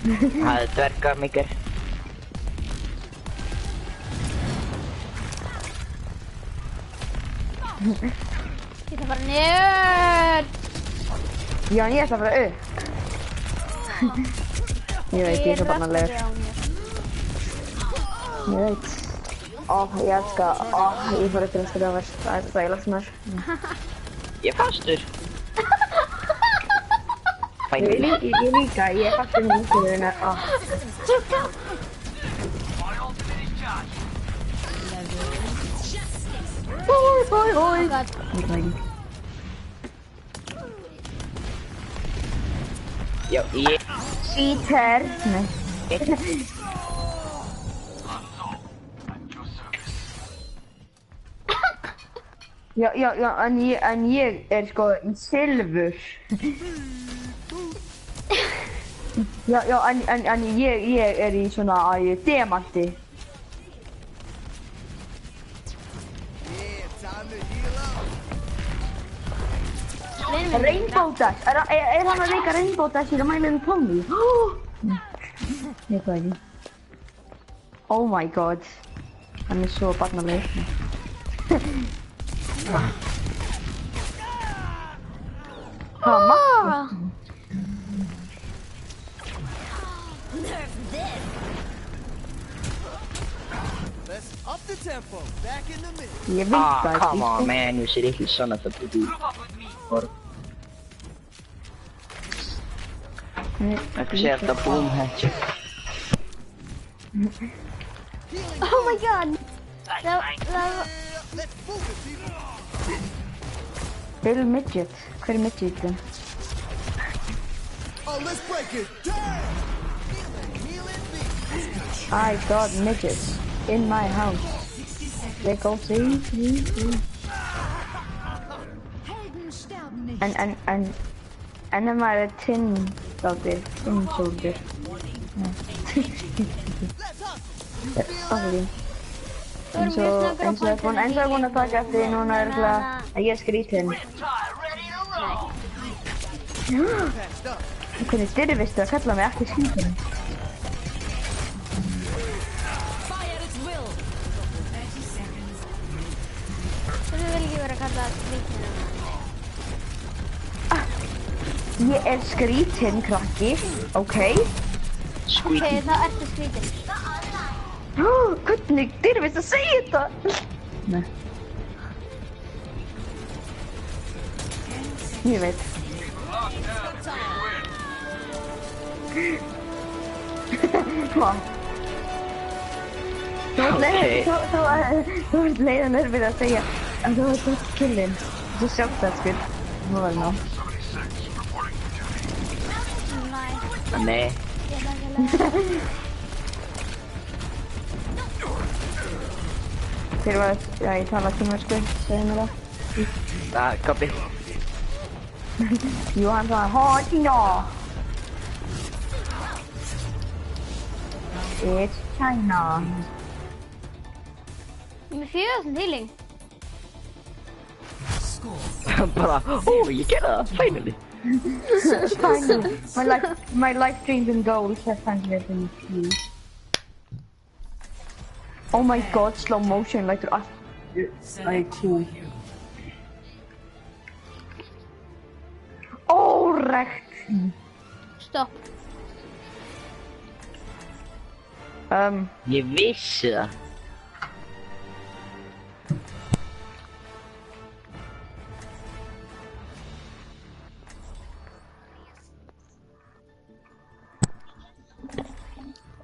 Það er dvergarmikar. Ég ætla bara njödd. Já, ég ætla að fara upp. Ég veit, ég er svo barnalegur. Ég veit. Ég elska, ég fór eftir næstu gafar. Það er þægilegt mér. Ég er fastur. Ég líka, ég er fastur með ísliðina. Oi. Oh god. Veit það ekki. Já, ég... Cheater. Nei. Já, en ég er sko í silfur. Já, en ég er í svona demanti. Yeah, time to heal up. Rainbow Dash, hann að leika Rainbow Dash í My Little Pony? Ég veit það ekki. Oh my god. Hann er svo barnaleg. Hvað maður? Let's up the tempo. Back in the middle. Ég veit það ekki. Come on, man, you ser ekki svona það búið. Ekki sé þetta boom hatchet. Oh my god. Það Let's move it, people. Bill Midget. Hver er Midgetin? Oh, let's break it down. Healing beat. I got midgets in my house. They go see. En maður er tin soldier. Eins og ég er búin að taka eftir því núna örugglega að ég er skrítinn. Hvernig dyrfistu að kalla mig ekki skrítinn? Hvernig vil ekki vera kallað skrítinn? Ég er skrítinn, krakki, ok? Ok, þá ertu skrítinn. Hvernig dyrfist að segja þetta? Nei. Ég veit. Hvað? Þú ert leiðanur við að segja að þú ert gott killinn. Þú sjálft það, sko. Nú var ná. Nei. Þeir var, já, ég tala kínversku, segðu mér það. Copy. Jú, hann sagði, Hotino! It's China. Ég er með 4000 healing. Bara, ég gerði það, finally. Finally. My life dreams and goals have finally been achieved. Oh my god, slow motion, like cool. Órækt. Stopp. Ég vissi það.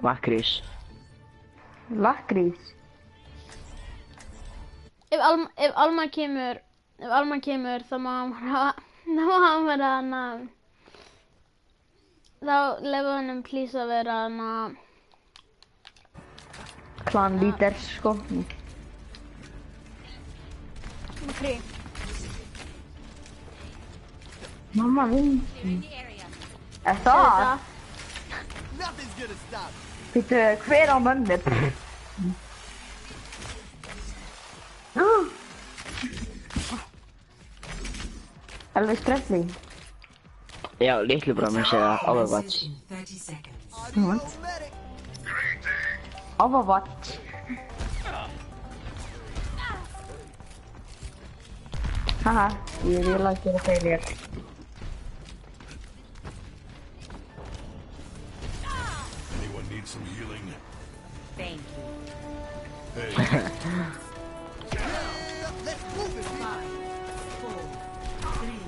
Lakrís. Lakrís? Ef Alma kemur þá má hann vera hana. Þá lefur hann please að vera hana. Clan leader, sko. Makri. Mamma mín. Er það? Nothing's gonna stop. Býttu, hver á mömmu? Alveg stressling. Já, litlu bróðum minn segja Overwatch. In 30 seconds. What? Overwatch. Haha, ég realized you're a failure. Anyone need some healing? Thank you. Hey, Let's move it, people. 5, 4, 3,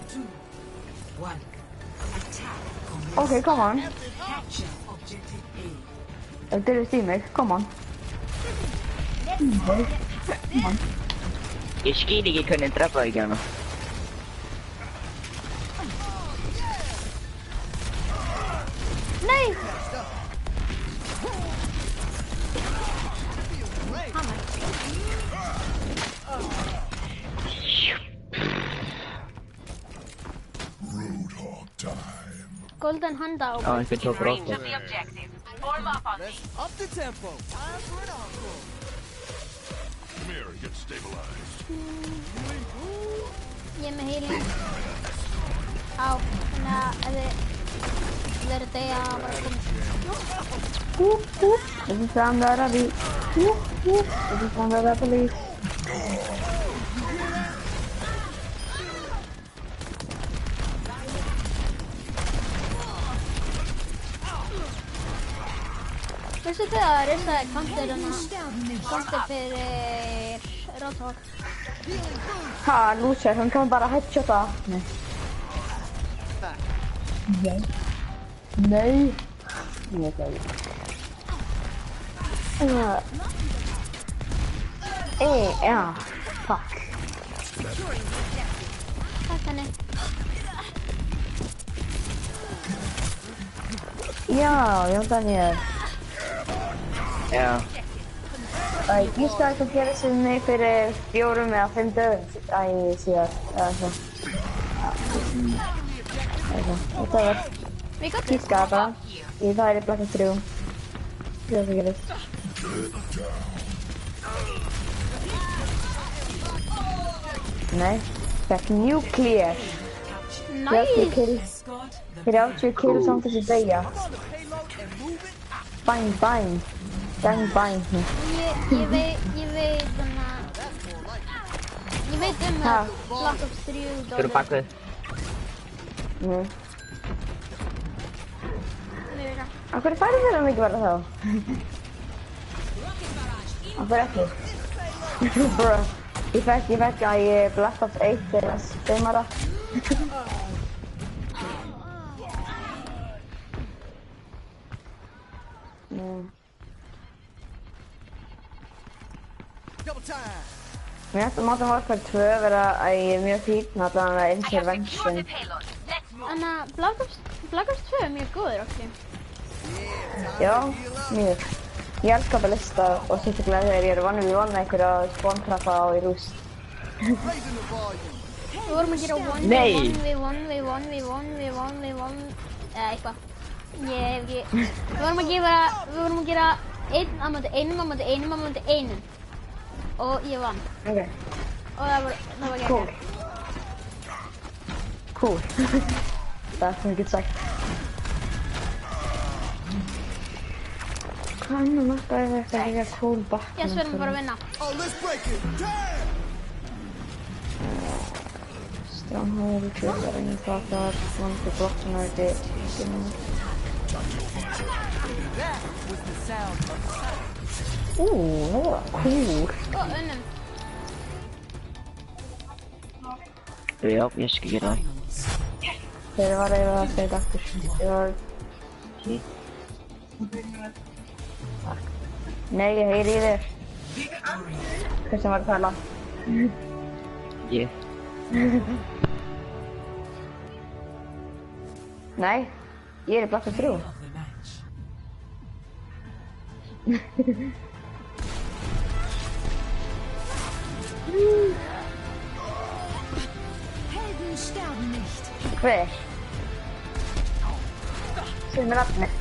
2, 1. Attack. Okay, come on. Capture objective A. Did you see me? Come on. Come on. Ég skil ekki hvernig ég drepa ekki hana. Nei! Roadhog time. Golden handout. Já, einhvern tók rótt. Let's up the tempo. Time for an encore. Come here and get stabilized. Ég er með healing. Á, þannig að ef þið verður degja bara komið. This is found out of it. This is found out of police. Veistu þið að risaði kantir fyrir Roadhog? Ha, loser, han kan bara headshota. Nej. Nej. Inget jag ja, fuck. Takk henni. Ja, jag tar ner. Já. Ég gíska að það gerir sig mig fyrir 4 eða 5 dögum síðar, eða svo. Þetta var We got this. gískaða bara. Það er í Black Ops 3. Það gerist. Nei, fekk nuclear. 30 Nice! kills. Escort the 30 kills samt þessi degja. Bang, bang. Bang, bang. Ég veit þannig að... Ég veit Ha. að Black Ops 3 Þú eru bakið. Af hverju færðu þér það mikið bara þá? Af hverju ekki? Bro, ég fekk að ég Black Ops 1 til að steimara. Double time. Mér finnst að Modern Warfare 2 vera að ég er mjög fín að það er intervention. Þannig að Black Ops 2 er mjög góður okkur. Já, mjög. Ég elskar ballista og sérstaklega þegar ég er vann við vann einhverja spóntrappa á í rúst. Raising the volume. Við vorum að gera Nei. 1v1 eða eitthvað. Ég hef ekki... Við vorum að gera 1 á móti 1 og ég vann. Ok, Og það var cool. geggjað. Cool. Það er sem ég get sagt. Hvað annar mappa er þetta að gera cool back? Yes, við erum bara að vinna. Oh, let's break it. Damn. Stronghold, trigger, ingen pratar, one for blocken og det. That was the sound of silence. Það var cool. Og unnum. Já, ég skal gera það. Þeir var eiginlega að segja aftur. Þeir var... Nei, ég heyri í þér. Hver sem var að tala? Ég. Nei, ég er í Black Ops 3. of the match. Helden sterben nicht. Hver? Segð mér nafnið.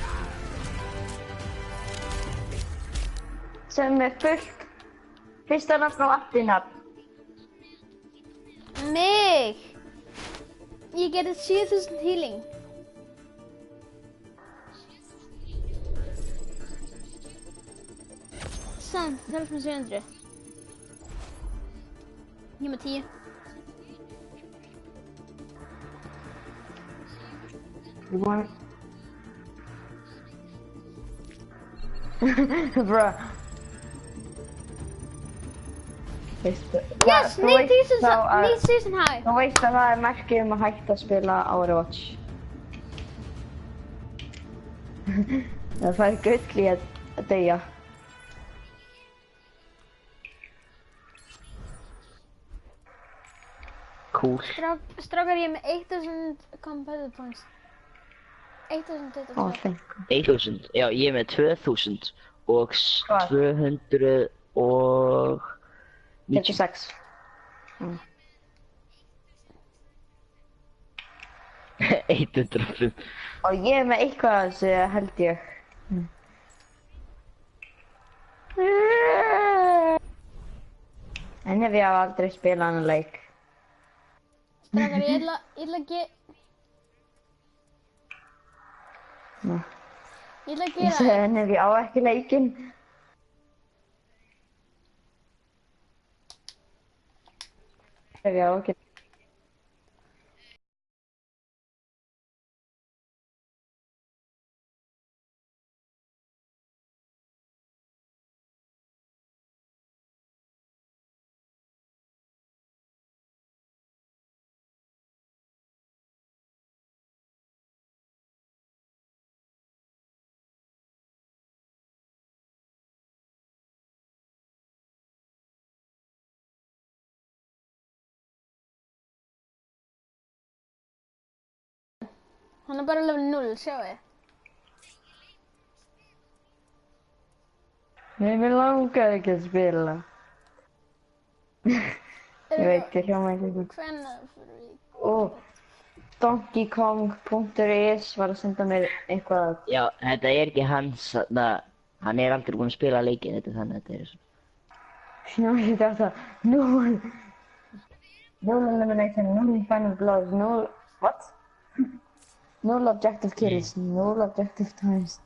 Segð mér fullt. Fyrsta nafn og aftur nafn. Mig! Ég gerði 7000 healing. Samt, 1700. Ég er með 10. You want... Bruh. Veistu... Yes, þú veist 9000 þá að- 9000 high. Þú veist að það er merkið að hætta að spila Overwatch. Það er gull í að deyja. cool. Strákar, ég er með 1000 competitive points. 1022. Ó, þeng. 1000, já, ég er með 2000 og Hvað? 290. 36. 105. Og ég er með eitthvað af þessu, held ég. En ef ég hafa aldrei spilað hann leik. Strákar, ég ætla að Nú. Ég ætla að Ég gera segi en ef ég á ekki leikinn. Ef ég á ekki. Hann er bara level 0, sjáu þið. Nei, mér langar ekki að spila. Ég veit, ég hljóma ekki. Hvenær fyrir við? DonkeyKong.is var að senda mér eitthvað. Já, þetta er ekki hans, hann er aldrei búinn að spila leikinn, þetta er þannig að þetta er svona. No, ég þarf það. No elimination, no final blows, no... What? No objective kills, no objective times.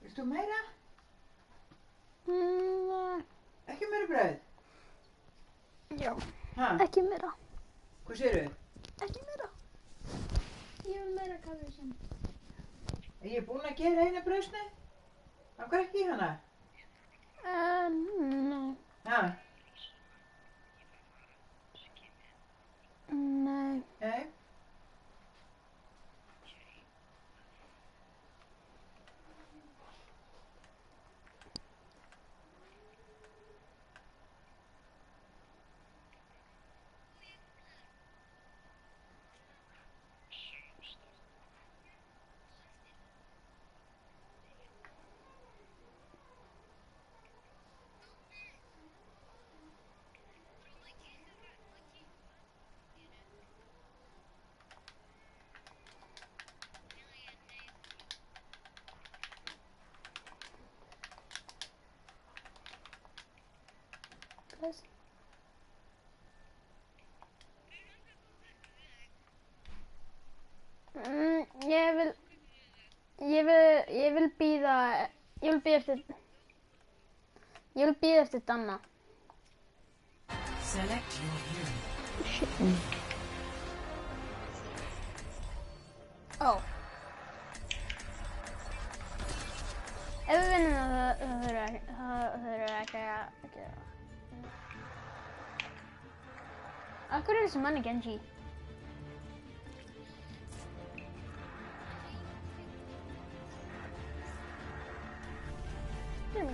Vilt þú meira? Nei. Ekki meira brauð? Já. Ha? Ekki meira. Hvað segirðu? Ekki meira. Ég vil meira kaffi sem. Er ég búinn að gera eina brauðsneið? Af hverju ekki í hana? Nei. Ha? Nei. Nei? Ég vil bíða eftir Danna. Select your hero. Ó. Ef við vinnum það þurfum ekki að gera. Af hverju er þessi manni Genji?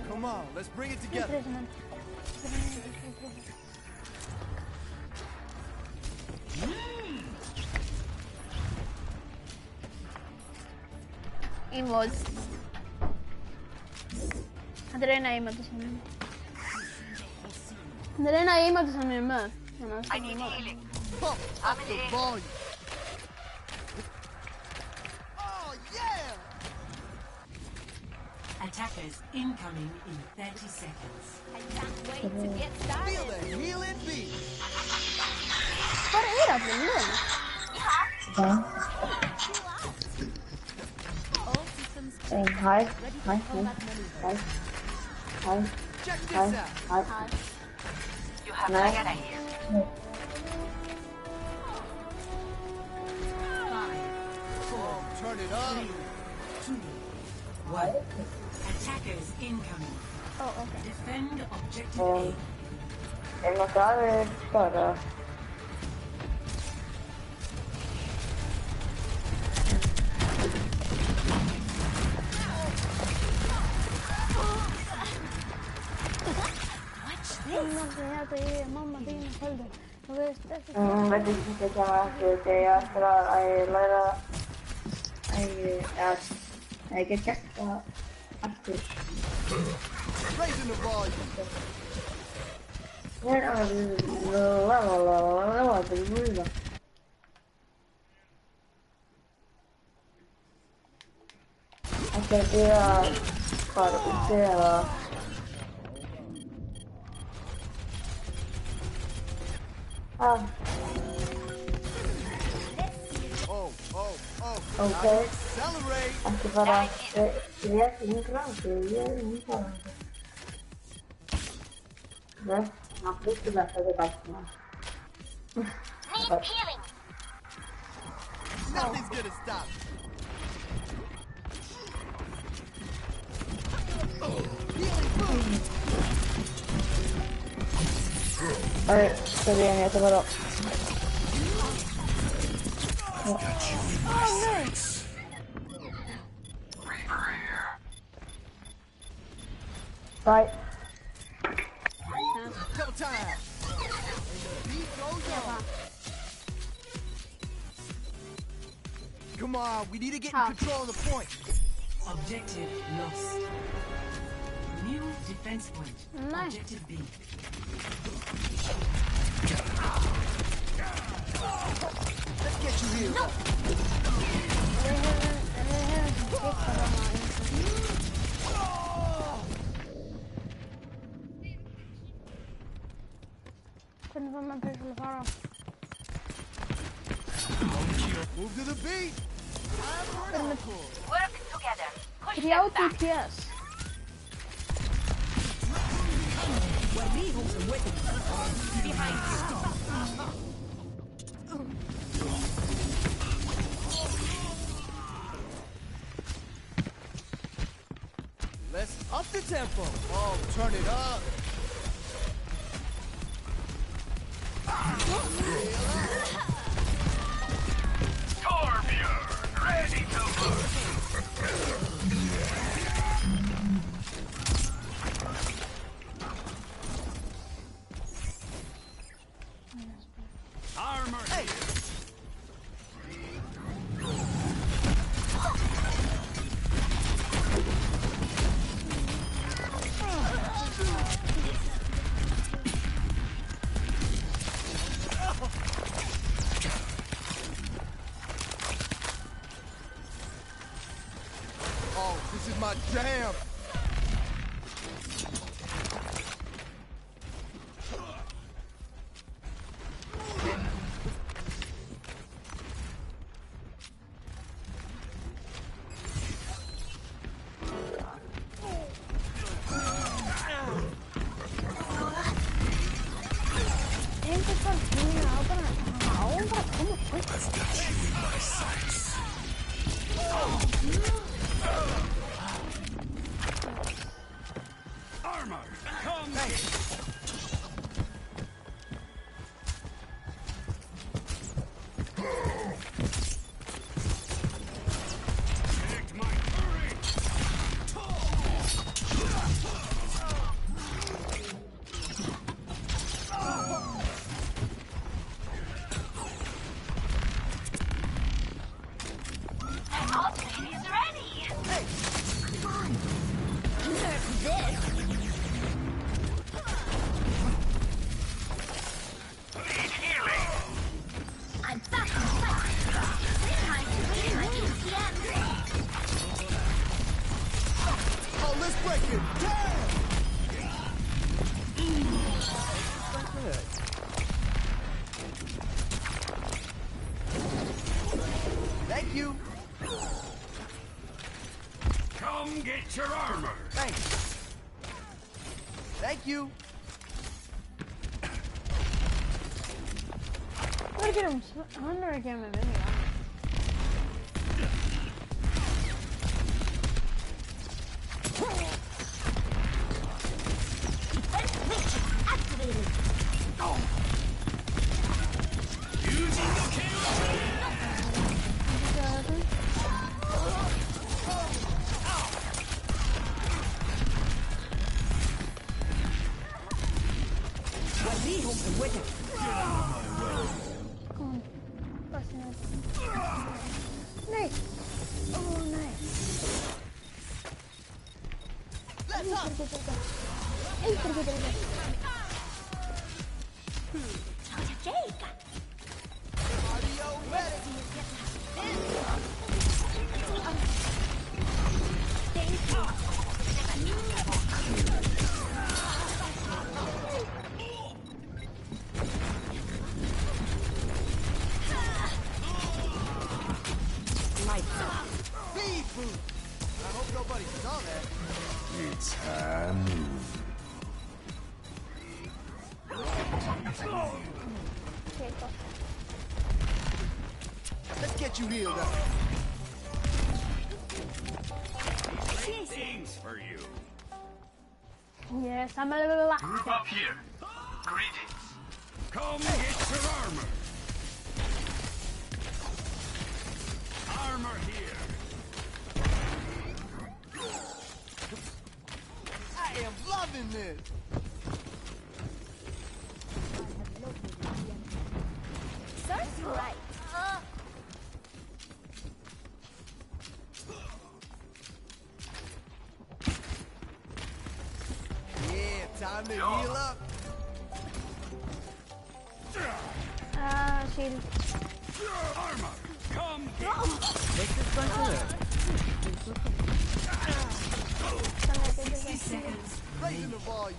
Come on, let's bring it together. Emotes. Þetta er eina emote sem ég er með. Þetta er eina emote sem ég er með. I need healing. Pump up the volume. Oh yeah! Attackers incoming in 30 seconds. I can't wait to get Feel started. the healing beat. Hvað er allir liðin? All systems Hi. Check this Hi. out. You have Nice. Diana here. 5, 4, Turn it up. 3, 2, 1. Attackers incoming. Oh, okay. Defend objective Um, A. no sabe para. Mamma þín heldur. Þú veist ekki. Veit ekki hvað það er eftir að læra að ég get gert það aftur. Raising the volume. Ætla að byrja að fara úti eða Okay. Accelerate. Ekki fara ég er ekki yngra ég er yngra ná, fyrstulegt að þið bætt Nothing's gonna stop. Alright, så vi är med bara. Right. Double time. And the beat goes on. Come on, we need to get in control of the point. Objective lost. New defense point. Nice. Objective B. Let's get you here. Hvernig fann maður til að fara? Move to the beat. Work together. Push 30 PS. Let's up the tempo. Oh, turn it up. Torbjörn, ready to move. Armor. Hey. Oh, this is my jam. Einhvern fann tíma á bara að koma fyrst. Armor. Come. Connect my turret. Ultimate is ready. I'm back in fight. This time to raise my ATM. Oh, let's break it. Damn. Thank you. Come get your armor. Thanks. Thank you. Look at him. I wonder if I can have any. Defense matrix activated. Kom on. Basta nu. Nej! Oh, nej. Speed boost. I hope nobody saw that. It's time. Okay, go. Let's get you healed up. Things for you. Yes, I'm a little Group up here. Greetings. Come get your armor. Armor here. I am loving this. Serves you right. Yeah, time to heal up. shield. Armor. Come get. Make this one good. 60 seconds. Raising the volume.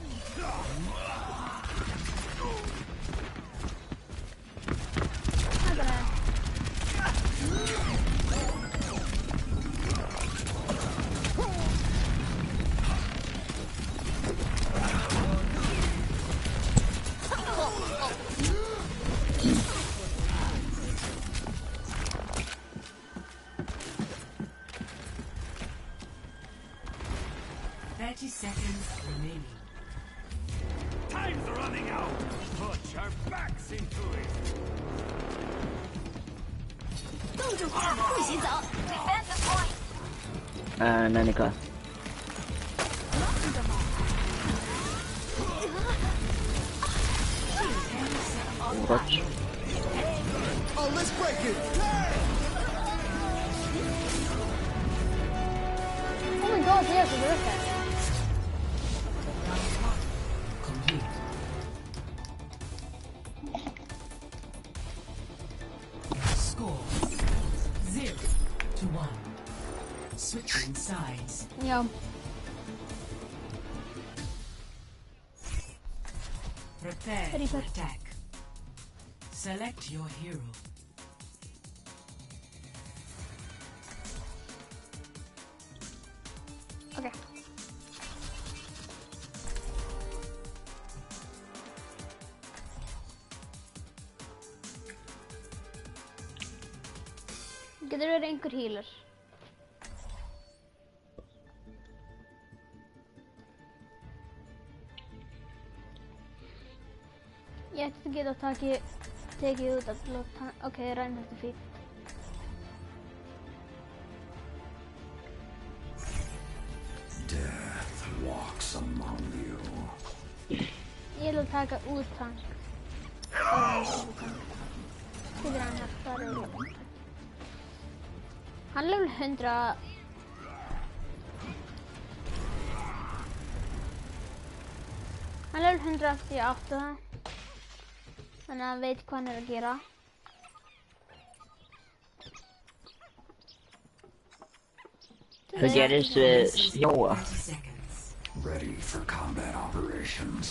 Remaining. Time's running out. Put your backs into it. 冻住他，不许走。Defensive point.何か。Watch. Oh, let's break it. Oh my god, yes, it's worth it. Complete. Score 0-1. Switching sides. Yeah. Prepare Very to good. attack. Select your hero. Okay. Getur verið einhver healer? Ég ætti að geta tekið út að lóta. Ok, Reinhardt er fínt. Death walks among you. Ég ætla að taka út tank. Getur Reinhardt, það er örugglega. Hann level 100. Hann level 188. Þannig að hann veit hvað hann er að gera. Hvað gerist við snjóa? 30 seconds. Ready for combat operations.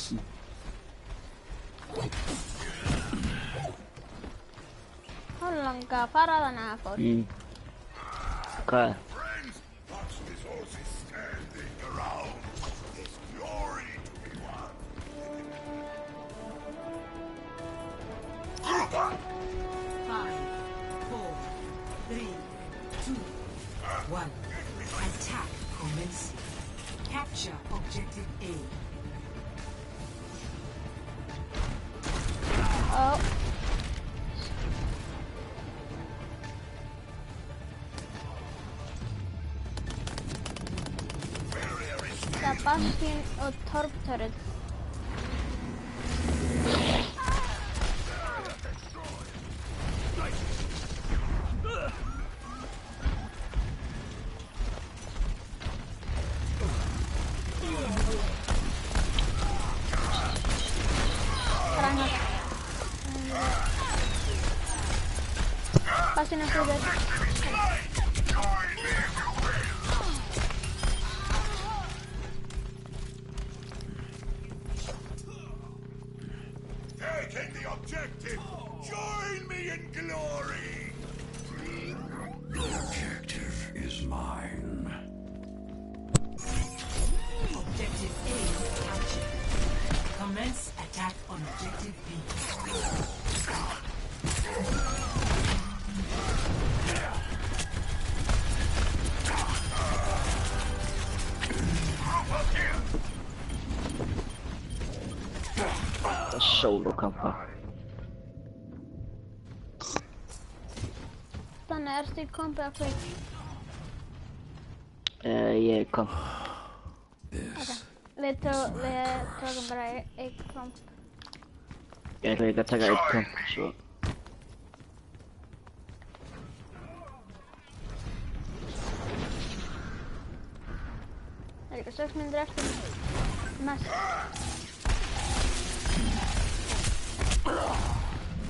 Hann langar að fara þannig að fór. Hvað? Friends, watch this horses standing around. There's glory to be won. Group up. 5, 4, 3, 2, 1. Attack commencing. Capture objective A. Oh. Það er Bastion og Torp turret. Reinhardt. Bastion er frivillig. Taking the objective! Join me in glory! The objective is mine. Objective A captured. Commence attack on objective B. Solo-kampa. Þannig ertu í kombi að kveik. Ég kom. Við tókum bara eitt komp. Ég ætla ekki að taka eitt komp, svo. Það er líka 6 mínútur eftir. Mest.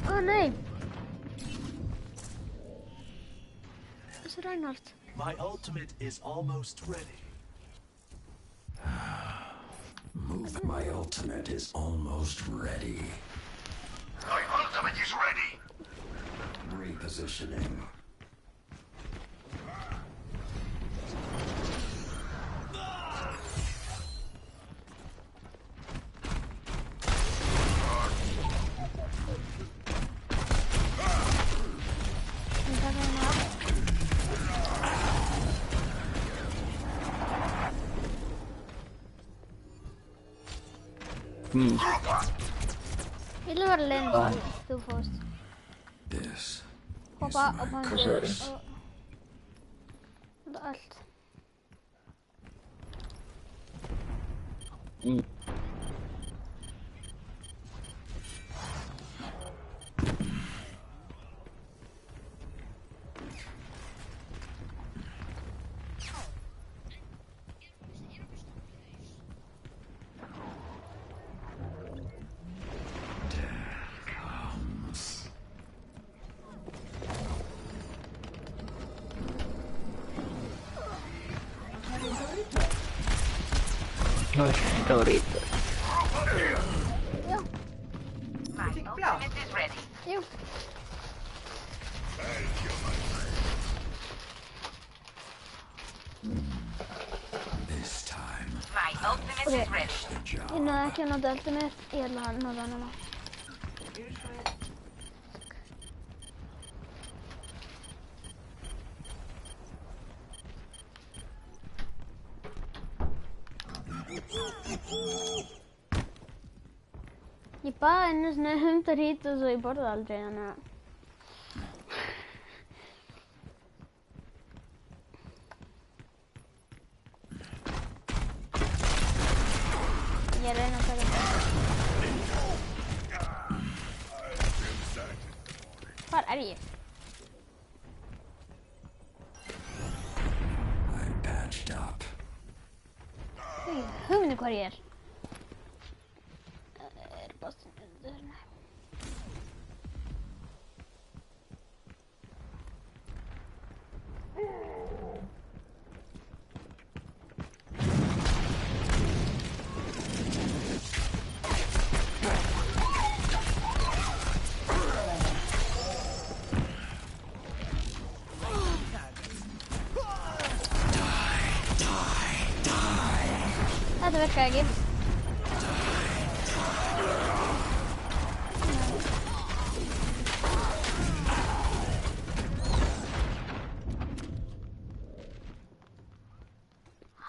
Ó nei! Þessi Reinhardt. My ultimate is almost ready. My ultimate is almost ready. My ultimate is ready! Repositioning. Ég vil vera leiðin þú fórst. This Hoppa á pandu og... Þetta allt. Dorito. Já. Fikk blá. Jú. This time. Ok, ég náði ekki að nota eldið mitt. Ég ætla að nota hana. Ég baði einu svona 100 hítus og ég borði aldrei þannig að... Ég reyna að taka þetta. Hvar er ég? I'm patched up. Hugmyndu hvar ég er. Bastion undir hérna. Þetta virkaði ekki.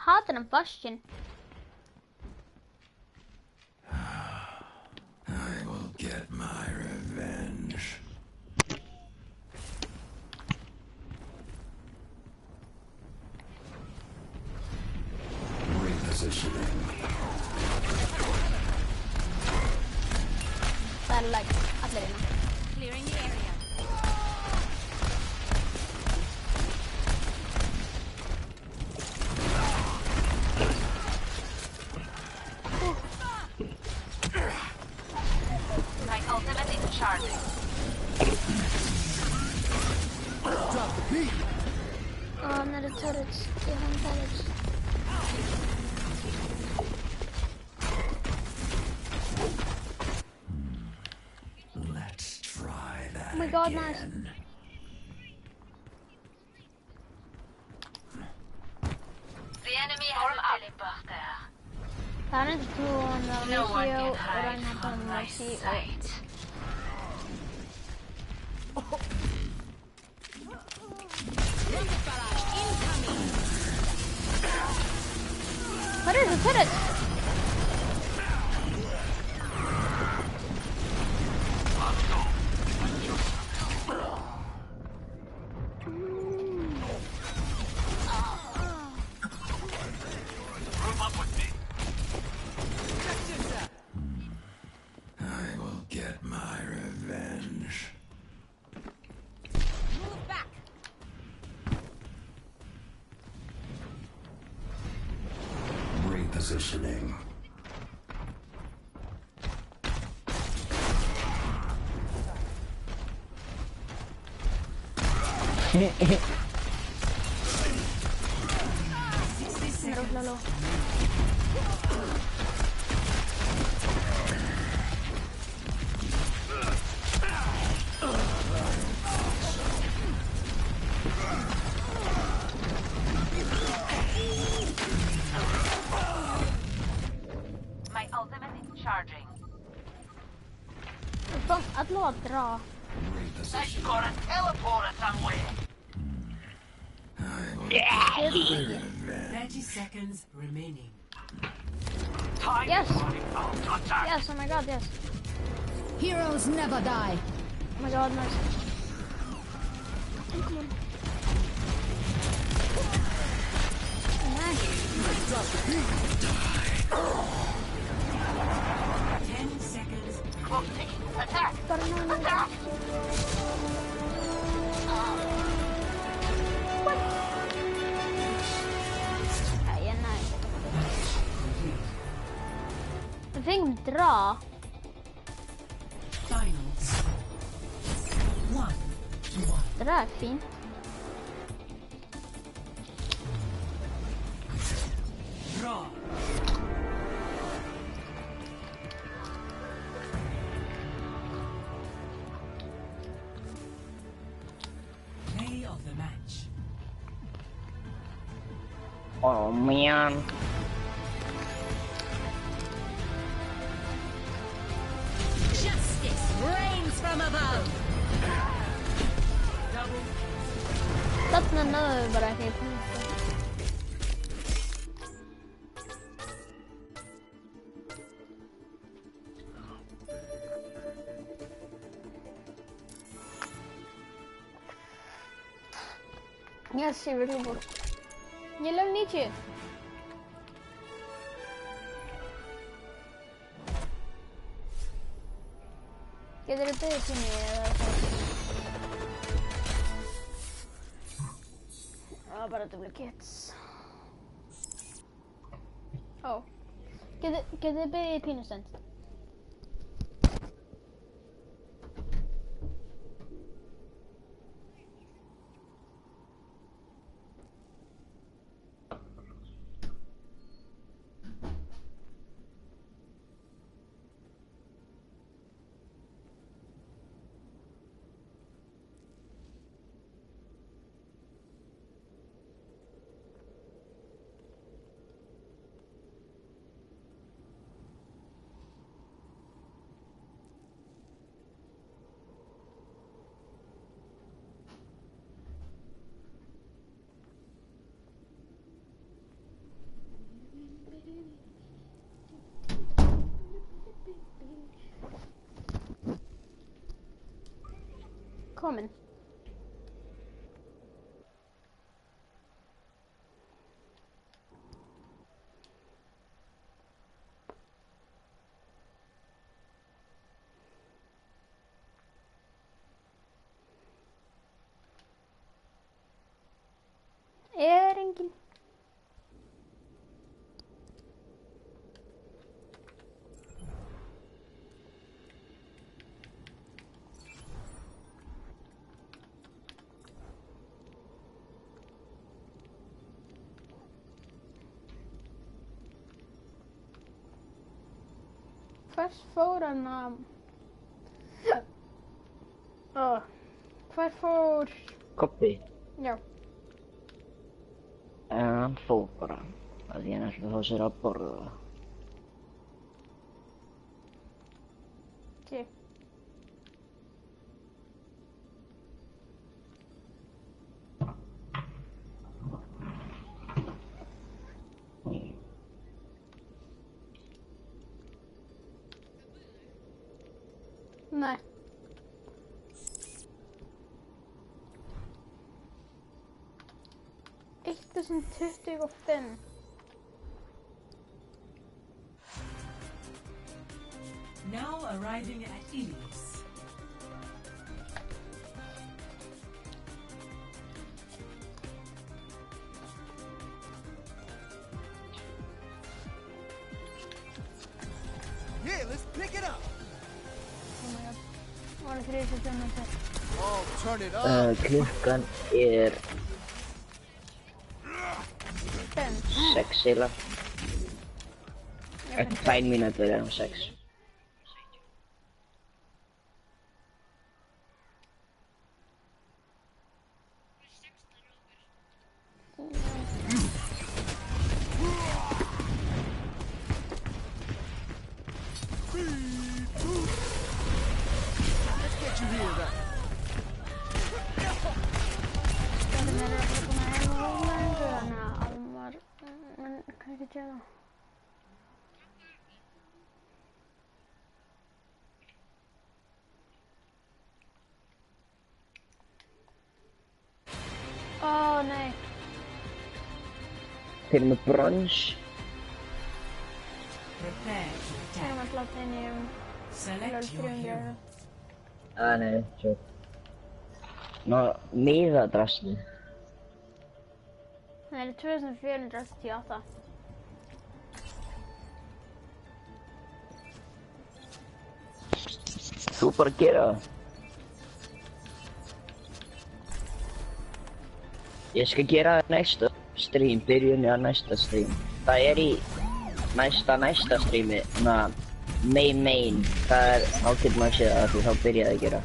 Hatar hann Bastion? I will get my revenge. Repositioning. Það er lag, allir hérna. Clearing the area. My Drop the beat. Oh, another turret. Behind turrets. Let's try that Oh my god, again. nice. Han är inte troende om Mikio och Reinhardt har Maxi och... What is it? Turret! I will get my revenge. Move back. Repositioning. Lalo. My ultimate is charging. Fan, att låta. Repositioning. Got a teleporter somewhere. I will get my revenge. 30 seconds remaining. Yes! Yes, oh my god, yes. Heroes never die. Oh my god, nice. Come on. Nice. Drop the beat. 10 seconds. Attack! Attack! What? Ja, nice. Jag fick dra. Finals. 1-1. Det där är fint. Draw. Play of the match. Oh man. Justice reigns from above. That's not no, but I hate him. Yes, she really would. You love Nietzsche. Get it to me. Bara duplicates. Oh. Could it be penis sense? Coming. Erinkin. Hvers fór hann að... Hver fór... Kobbi? Já. Hann fór bara. Að því hann ætlaði að fá sér að borða. Ok. Nei. Eitt þúsund 25. Now arriving at Ilios. Yeah, let's pick it up. Oh my god. Var það 35 minútur? Oh, turn it up. Klukkan 6 eiginlega. Eftir 2 mínútur hún 6. Ó nei. Þeir eru með brons. Prepare to Það attack. var slátt inn í Select your hero. Nei, tjók. Ná, miðadrasli. Það er 2468. Þú bara gera það. Ég skal gera það næsta stream, byrjunni á næsta stream. Það er í næsta streami, main. Það er, þá getur maður séð það því þá byrjaði að gera.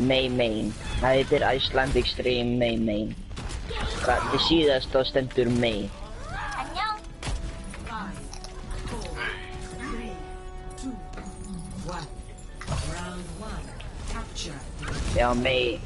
Main. Það heitir Icelandic Stream main. Það er síðast þá stendur main. 안녕. 5, 4, 3, 2, 1. Round 1. Capture. Já, main.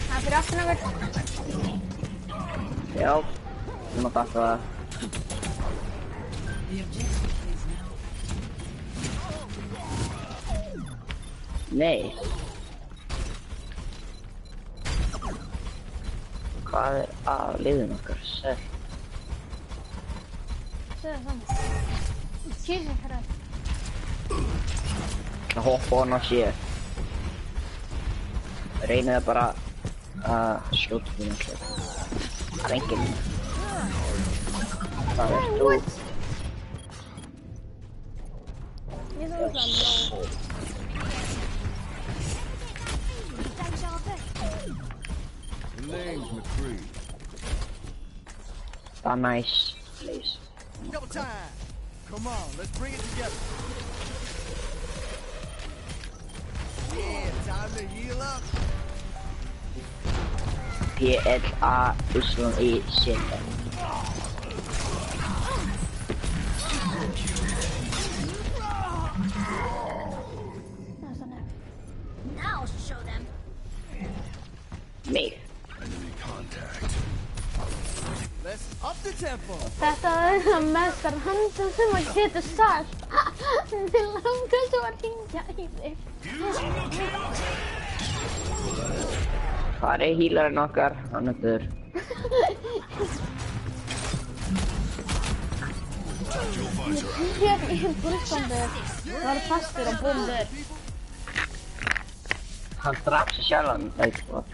Það fyrir aftur okkur. Já, ég má fatta það. The objective is now. Nei. Hvað er að liðin okkar? Sæll. Segðu það. Jesus Christ. Það hoppa hann á sér. Reynið það bara að skjóta því náttúrulega. Það er enginn. Það er þú. Ég þarf það low. The name's McCree. Það er nice. Please. Double time. Come on, let's bring it together. Yeah, time to heal up. PLA-Y-C. Now show them. Mig. Enemy contact. Let's up the tempo. Þetta er það mesta handa sem að geta sagt. Þið langar svo að hringja í þig. Hvað er healerinn okkar? Hann er dör. Hér í búlskandu var fastur og búndur. Han draf sig själv, like what?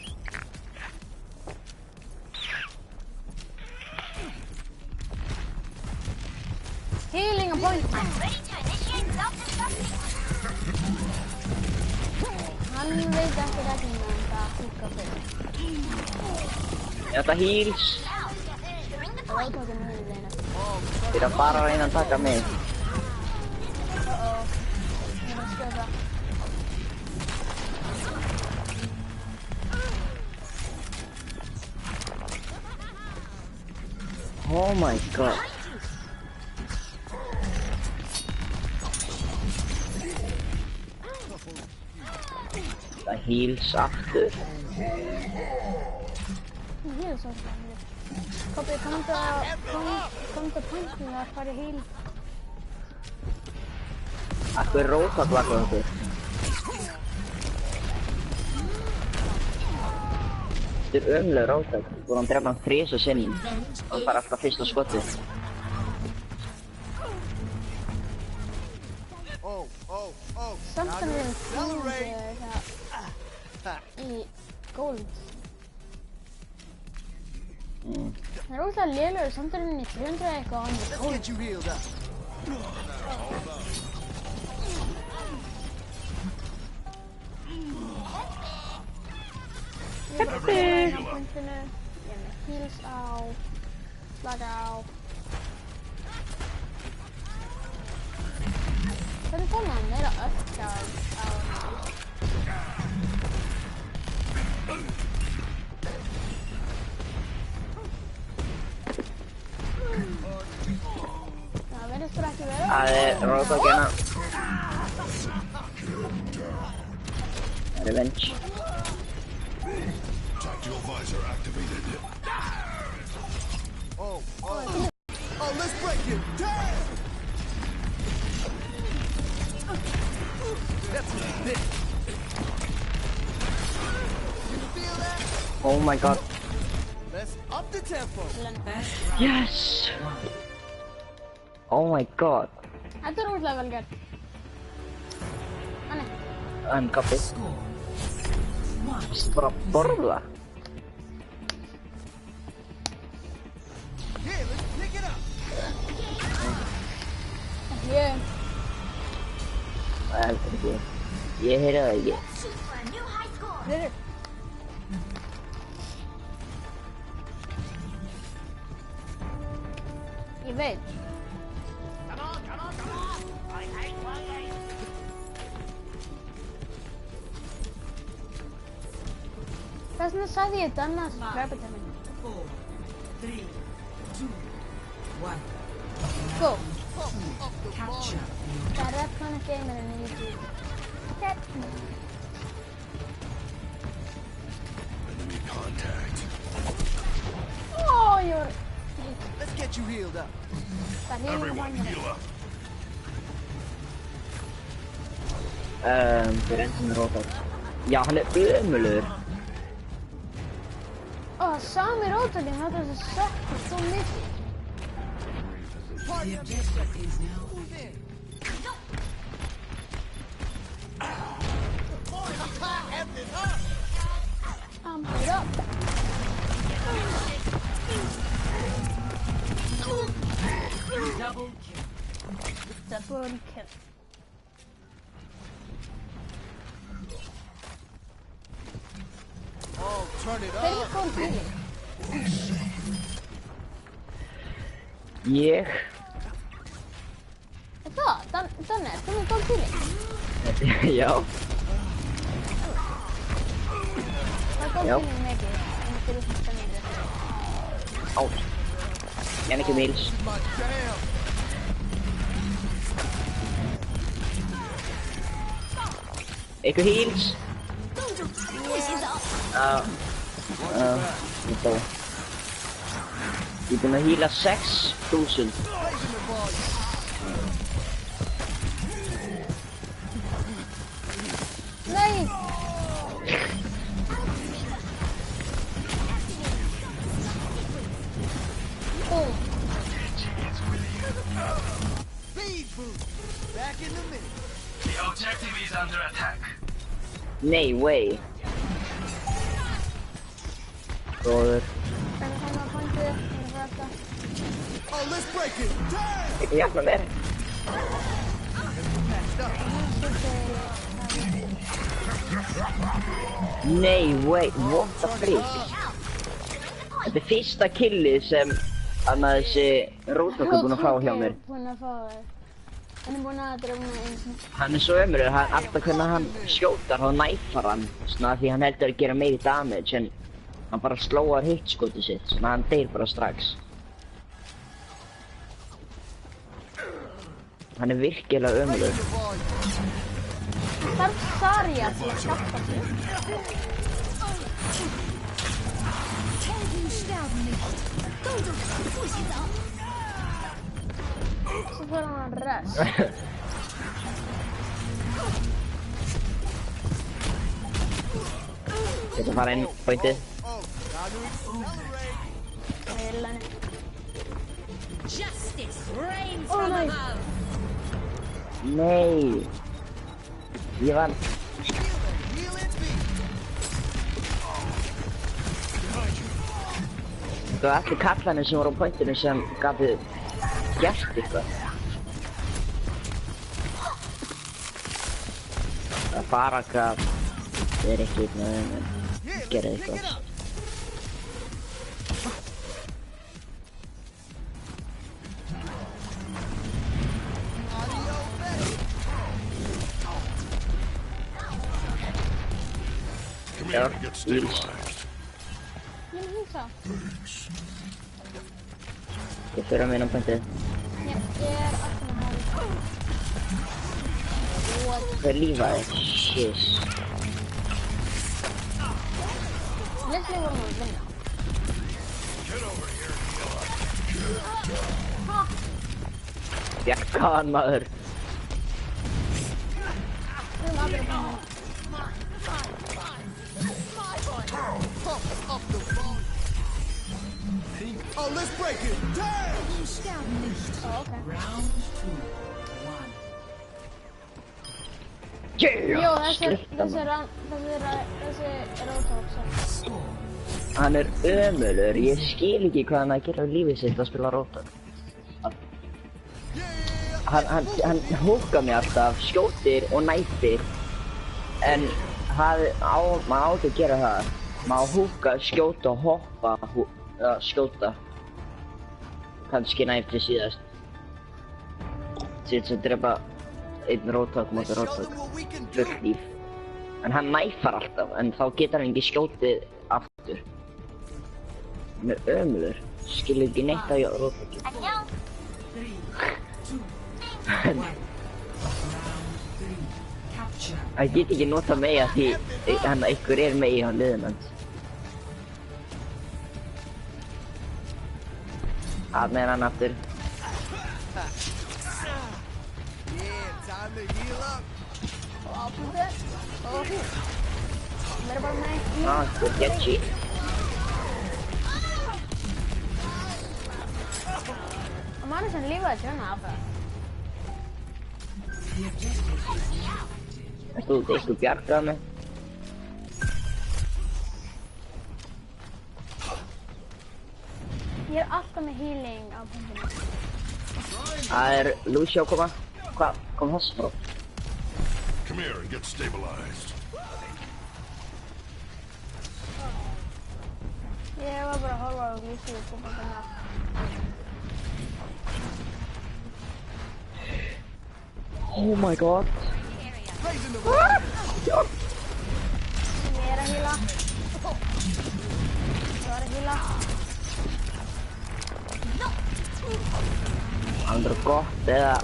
Healing appointment. Ready to initiate self-destruct. Han vet inte regnarna att skicka på. Jag tar heals. Jag har tagit en healing. Pidä bara innan taka mig. Men ska jag Oh my god. The heals after. Heals också. Koppel, kom inte pumpningar för det heal. Aku rotat lakonku. Þetta ömlega rótat. Búin að drepa hann 3 sinnum. Og fara alltaf fyrsta skotið. Samt að við erum í gold. Það óslega lélegur samt að við erum í 300 eitthvað og hann er gold. Get you healed up. Ég er bara að á pointinu. Ég er með heals á. Slaka á. Hvernig fór maður meira öll á það verðist bara ekki vera. Það róta ekki hana. Revenge. Tactical visor activated. Oh, let's break it. Damn! That's a bit. You feel that? Oh my god. Let's up the tempo. Yes! Oh my god. Þetta er útlega vel gert. Þannig. I'm copy. Bara borða. Here, let's pick it up. Ég. Það er ekki. Ég heyri það ekki. Shoot for a new high score. Reyður. Ég veit. Þess vegna sagði ég þetta annars grabba til mig. 4, 3, 2, 1. Go. Capture. Það er Red Planet Gamer en YouTube. Enemy contact. Oh, ég var... Let's get you healed up. Það er healing Everyone appointment. heal up. Fyrir enn sem rótat. Já, hann er ömulugur. Sami rótallinn, þetta er svo sökkur svo mikið. The objective is now Amp it up. double kill. Double kill. Oh, turn it Hvernig up. fór healing? Ég. Danne, þú með góð healing. Já. Það er góð Já. healing mikið. En fyrir þetta mikið. Á. Ég er ekki mils. My jam. Eitthvað heals. Ég dó. Ég er búinn að heala 6.000. Nei! Boom. Speed boost. Back in the minute. The objective is under attack. Nei, way. Góður. Oh, let's break it. Damn! Ekki jafna mér. Nei, way, what the freak? Þetta fyrsta killið sem þessi Rótok búinn að fá hjá mér. Búinn að fá þér. Hann búinn að drefa mig eins og... Hann svo ömurlegur, alltaf hvernig hann skjótar þá næfar hann. Svona því hann heldur að gera meiri damage en hann bara slóar hitskotið sitt, svona hann deyr bara strax. Hann virkilega ömurlegur. Þarf Zarya til að hjálpa sig. Svo fyrir hann að rest. Þetta fara inn pointið. Justice reigns from above. Nei. Ég var... Þetta var allir kallarnir sem voru á pointinu sem gafið gert eitthvað. Það Baraka ekki einn að gera eitthvað. Já, Íls. Ég fyrir að minna pointið. Ég aftan að hafa. Hvað lífaði? Shit. Leslie vorum að vinna. Bjarga hann maður. Við erum allir að vinna. Oh, let's break it. Damn! Oh, okay. Round 2, 1. Yeah! Jú, þessi Rótok. Hann ömurlegur, ég skil ekki hvað hann að gera á lífið sitt að spila Rótok. Hann húkkar mig alltaf, skjótir og nætir. En maður á ekki að gera það. Maður húkka, skjóta og hoppa, skjóta. Kannski næfti síðast. Síðan sem drepa einn Rótok móti Rótok. Fullt líf. En hann næfar alltaf, en þá getur hann ekki skjótið aftur. Hann ömurlegur. Skilur ekki neitt að Rótoki. 3, 2, 1. Capture. Hann get ekki nota mig að því einhver með í hann liðin hans. Hann hann aftur. Yeah, time to heal up. Meira bara með. Þetta get shit. Og mann sem lífaði svona af það. Það stóð eitthvað bjargað mig. Ég alltaf með healing á punktinu. Það Lucio að koma. Hvað kom þess frá? Come here and get stabilized. Ég var bara að horfa á Lucio og koma þarna. Oh my god. Ég að heala. Ég var að heala. Hann gott eða...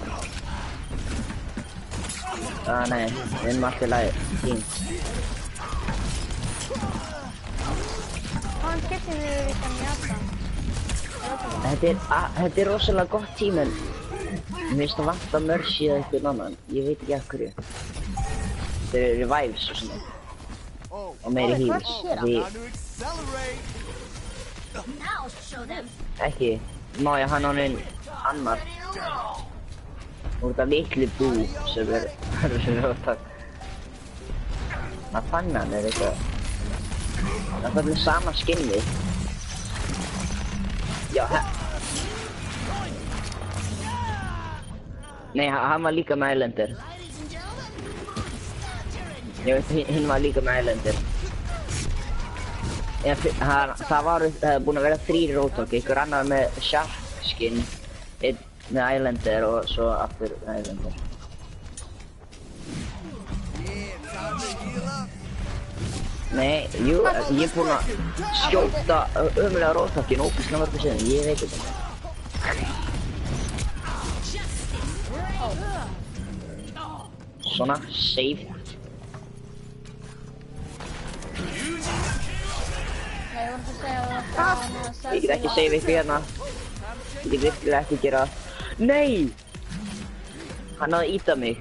nei, við erum alltaf í lagi. Fín. Hann skiptir við líka mjög. Þetta rosalega gott tím en... Mér finnst það vant að Mercy eða eitthvað annan. Ég veit ekki af hverju. Þeir eru revives og svona. Og meiri heals. Því... Now show them. Ekki. Má ég hann inn annar. Úr þetta litli bú sem er Rótok. Hvað fann hann eða eitthvað? Það var með sama skinni. Já, nei, hann var líka með Islander. Ég veit, hinn var líka með Islander. Það var búin að vera 3 Roadhog, ykkur annar með Shark skin, einn með Islander og svo aftur Islander. Nei, jú, ég er búinn að skjóta ömulega Roadhoginn ógeðslega mörgum sinnum, ég veit þetta. Svona, save. Ég get ekki save ykkur hérna. Ég get virkilega ekki gera. Nei! Hann náði að íta mig.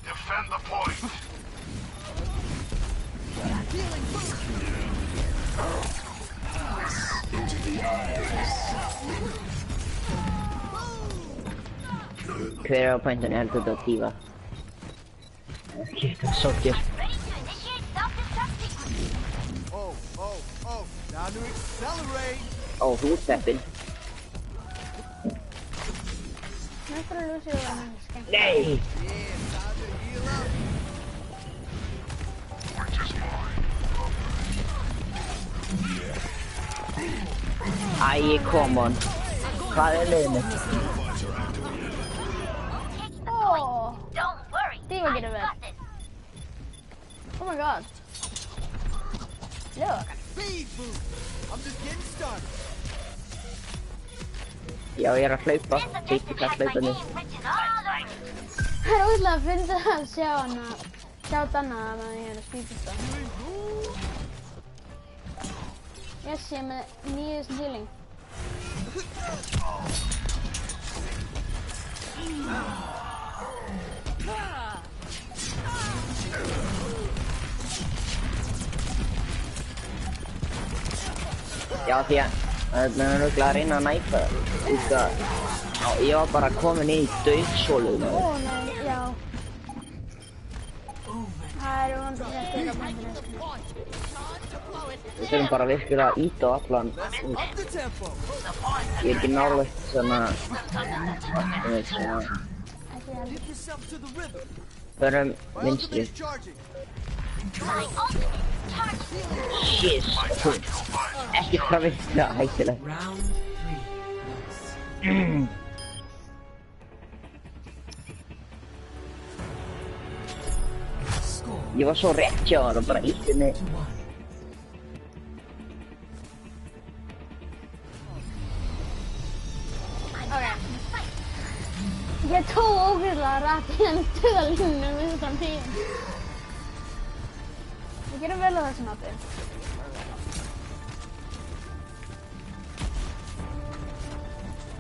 Defend the point. Into the eyes. Hver er á pointinu? Ég held þetta að tífa. Shit, það er sókir. Now to accelerate. Ó, þú ert peppinn. Nei! Æ, come on. Hvað er leiðið mitt? Don't worry. D.Va getur vel. Oh my god. Look. Speed boost. I'm just getting started. Já, ég er að hlaupa. Veitu hvað hlaupa niður. Það er ótrúlega að finna að sjá Danna að ég er að spýta. Yes, ég er með 9.000 healing. Já, því að það er örugglega að reyna að næpa það. Ég var bara komin í dauðsólu. Ó nei, já. Það er vonandi að þetta er á bandinu. Við þurfum bara virkilega að íta á allan. Ég er ekki nálægt svona... Förum vinstri. Shit, ekki frá vinstri, hættilega. Ég var svo rétt hjá hann og bara ítti mig. Ég tók ógeðslega rætt í hann döðalínunum við þann tíðin. Við gerum vel á þessu mappi.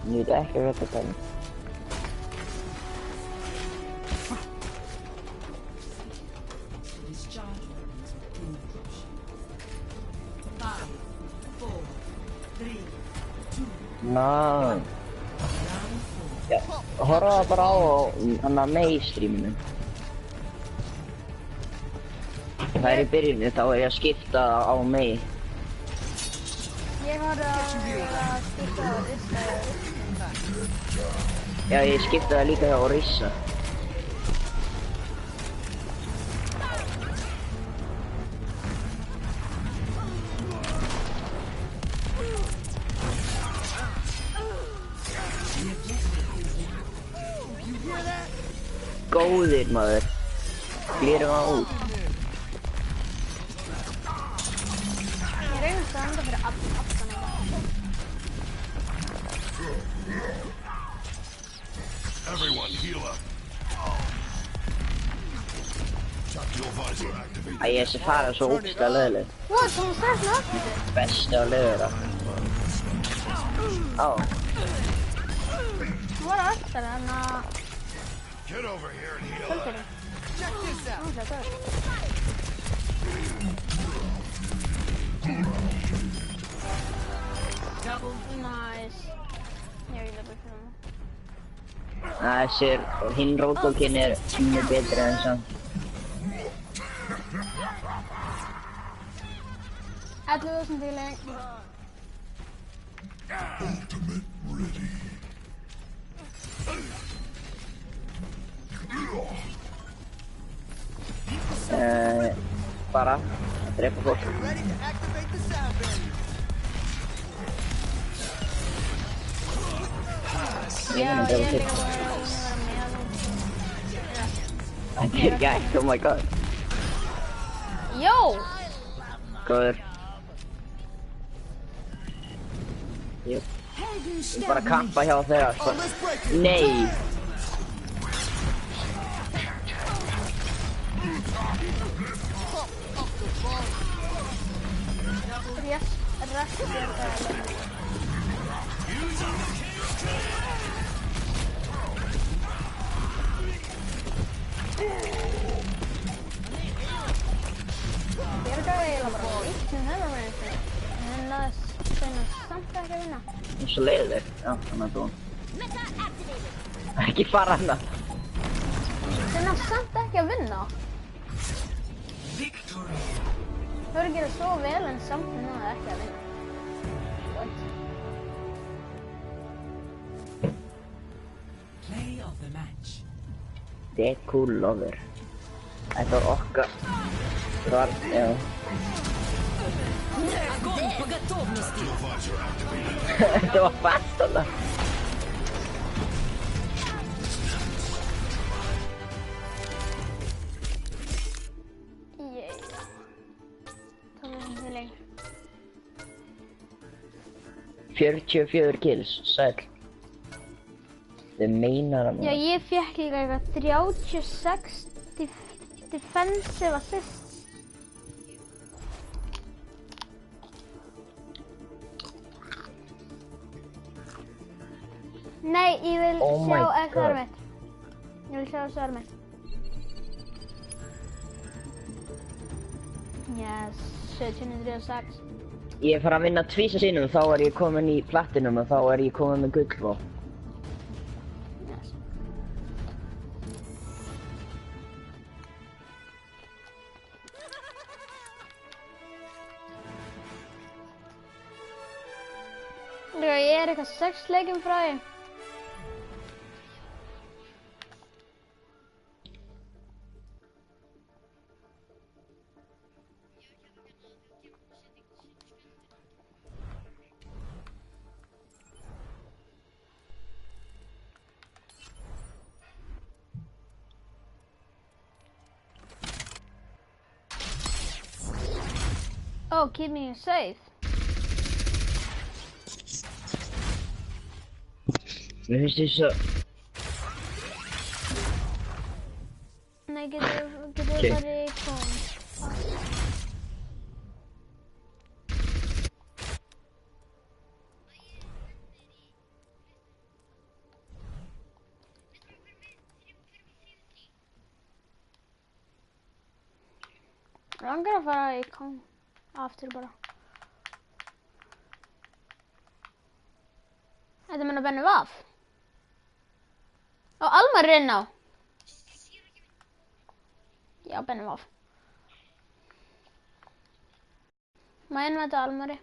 Ég veit ekki að þetta er. Ná. Já, horfa bara á hann að Mei streaminu. Það er í byrjunni, þá er ég að skipta á Mei. Ég horfa að skipta á Rissa. Já, ég skipta það líka hjá Rissa. Góðir maður. Glýrum það út. Ég reyna að standa fyrir aftan á það. Everyone heal up. Tactical visor activated. Æ, þessi fara svo ógeðslega leiðileg. What? Hún stærst aftur þig? Besti á leiðura. Ó. Hún var aftur en að... Get over here and heal up. Fölgir. Check this out. Hún sé það. Nice. Ég vil það búið fyrir hana. Þessir og hinn rótókinn mjög betri en samt. 11.000 í leik. Bara að drepa fólk. Ready to activate the sound barrier. Já, ég er líka bara að vera með. Þetta er gætt, oh my god. Jó! Góður. Jú. Ég bara að kampa hjá þeirra, sko. Nei! Bjargaði eiginlega bara eitt sem hefur verið fyrir. En það finnast samt ekki að vinna. Það er svo leiðileg. Já, þannig að þú. Ekki fara hana. Finnast samt ekki að vinna. Victory. Það voru að gera svo vel en samt náðu ekki að vinna. What? Play of the match. Þetta er cool lover. Þetta var okkar. Það var, já. Огонь по готовности! Þetta var fast þarna. Yeah. Það var sem leik. 44 kills, sæll. Þið meinar að Já, ég fekk líka eitthvað 36 defensive assists. Nei, ég vil Oh my sjá XR God. mitt. Ég vil sjá XR mitt. Yes, 1706. Ég er farið að vinna tvísa sinnum, þá er ég komin í platinum og þá er ég komin með gullvopn. Yes. Ég er eitthvað 6 leikjum frá því. Oh, keep me safe. Mér finnst þess að... Nei, getur Okay. bara í kom. Langar að fara í kom aftur bara. Þetta mun að bennu af. Og Almar er inn á. Já, bennu af. Má ég innvæta Almari?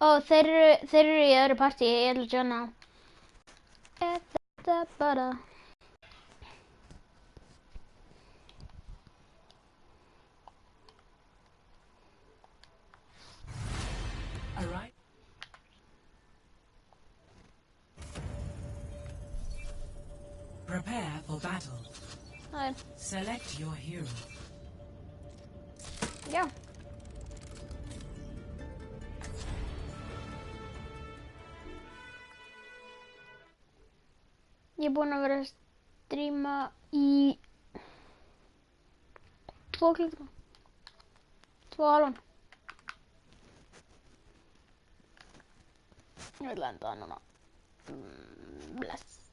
Ó, þeir eru í öðru partí, ég ætla að joina. Er þetta bara... Alright. Prepare for battle. Það er, Select your hero. já. Ég er búinn að vera að stríma í 2 klukkutíma. 2,5. Ég vil enda það núna. Bless.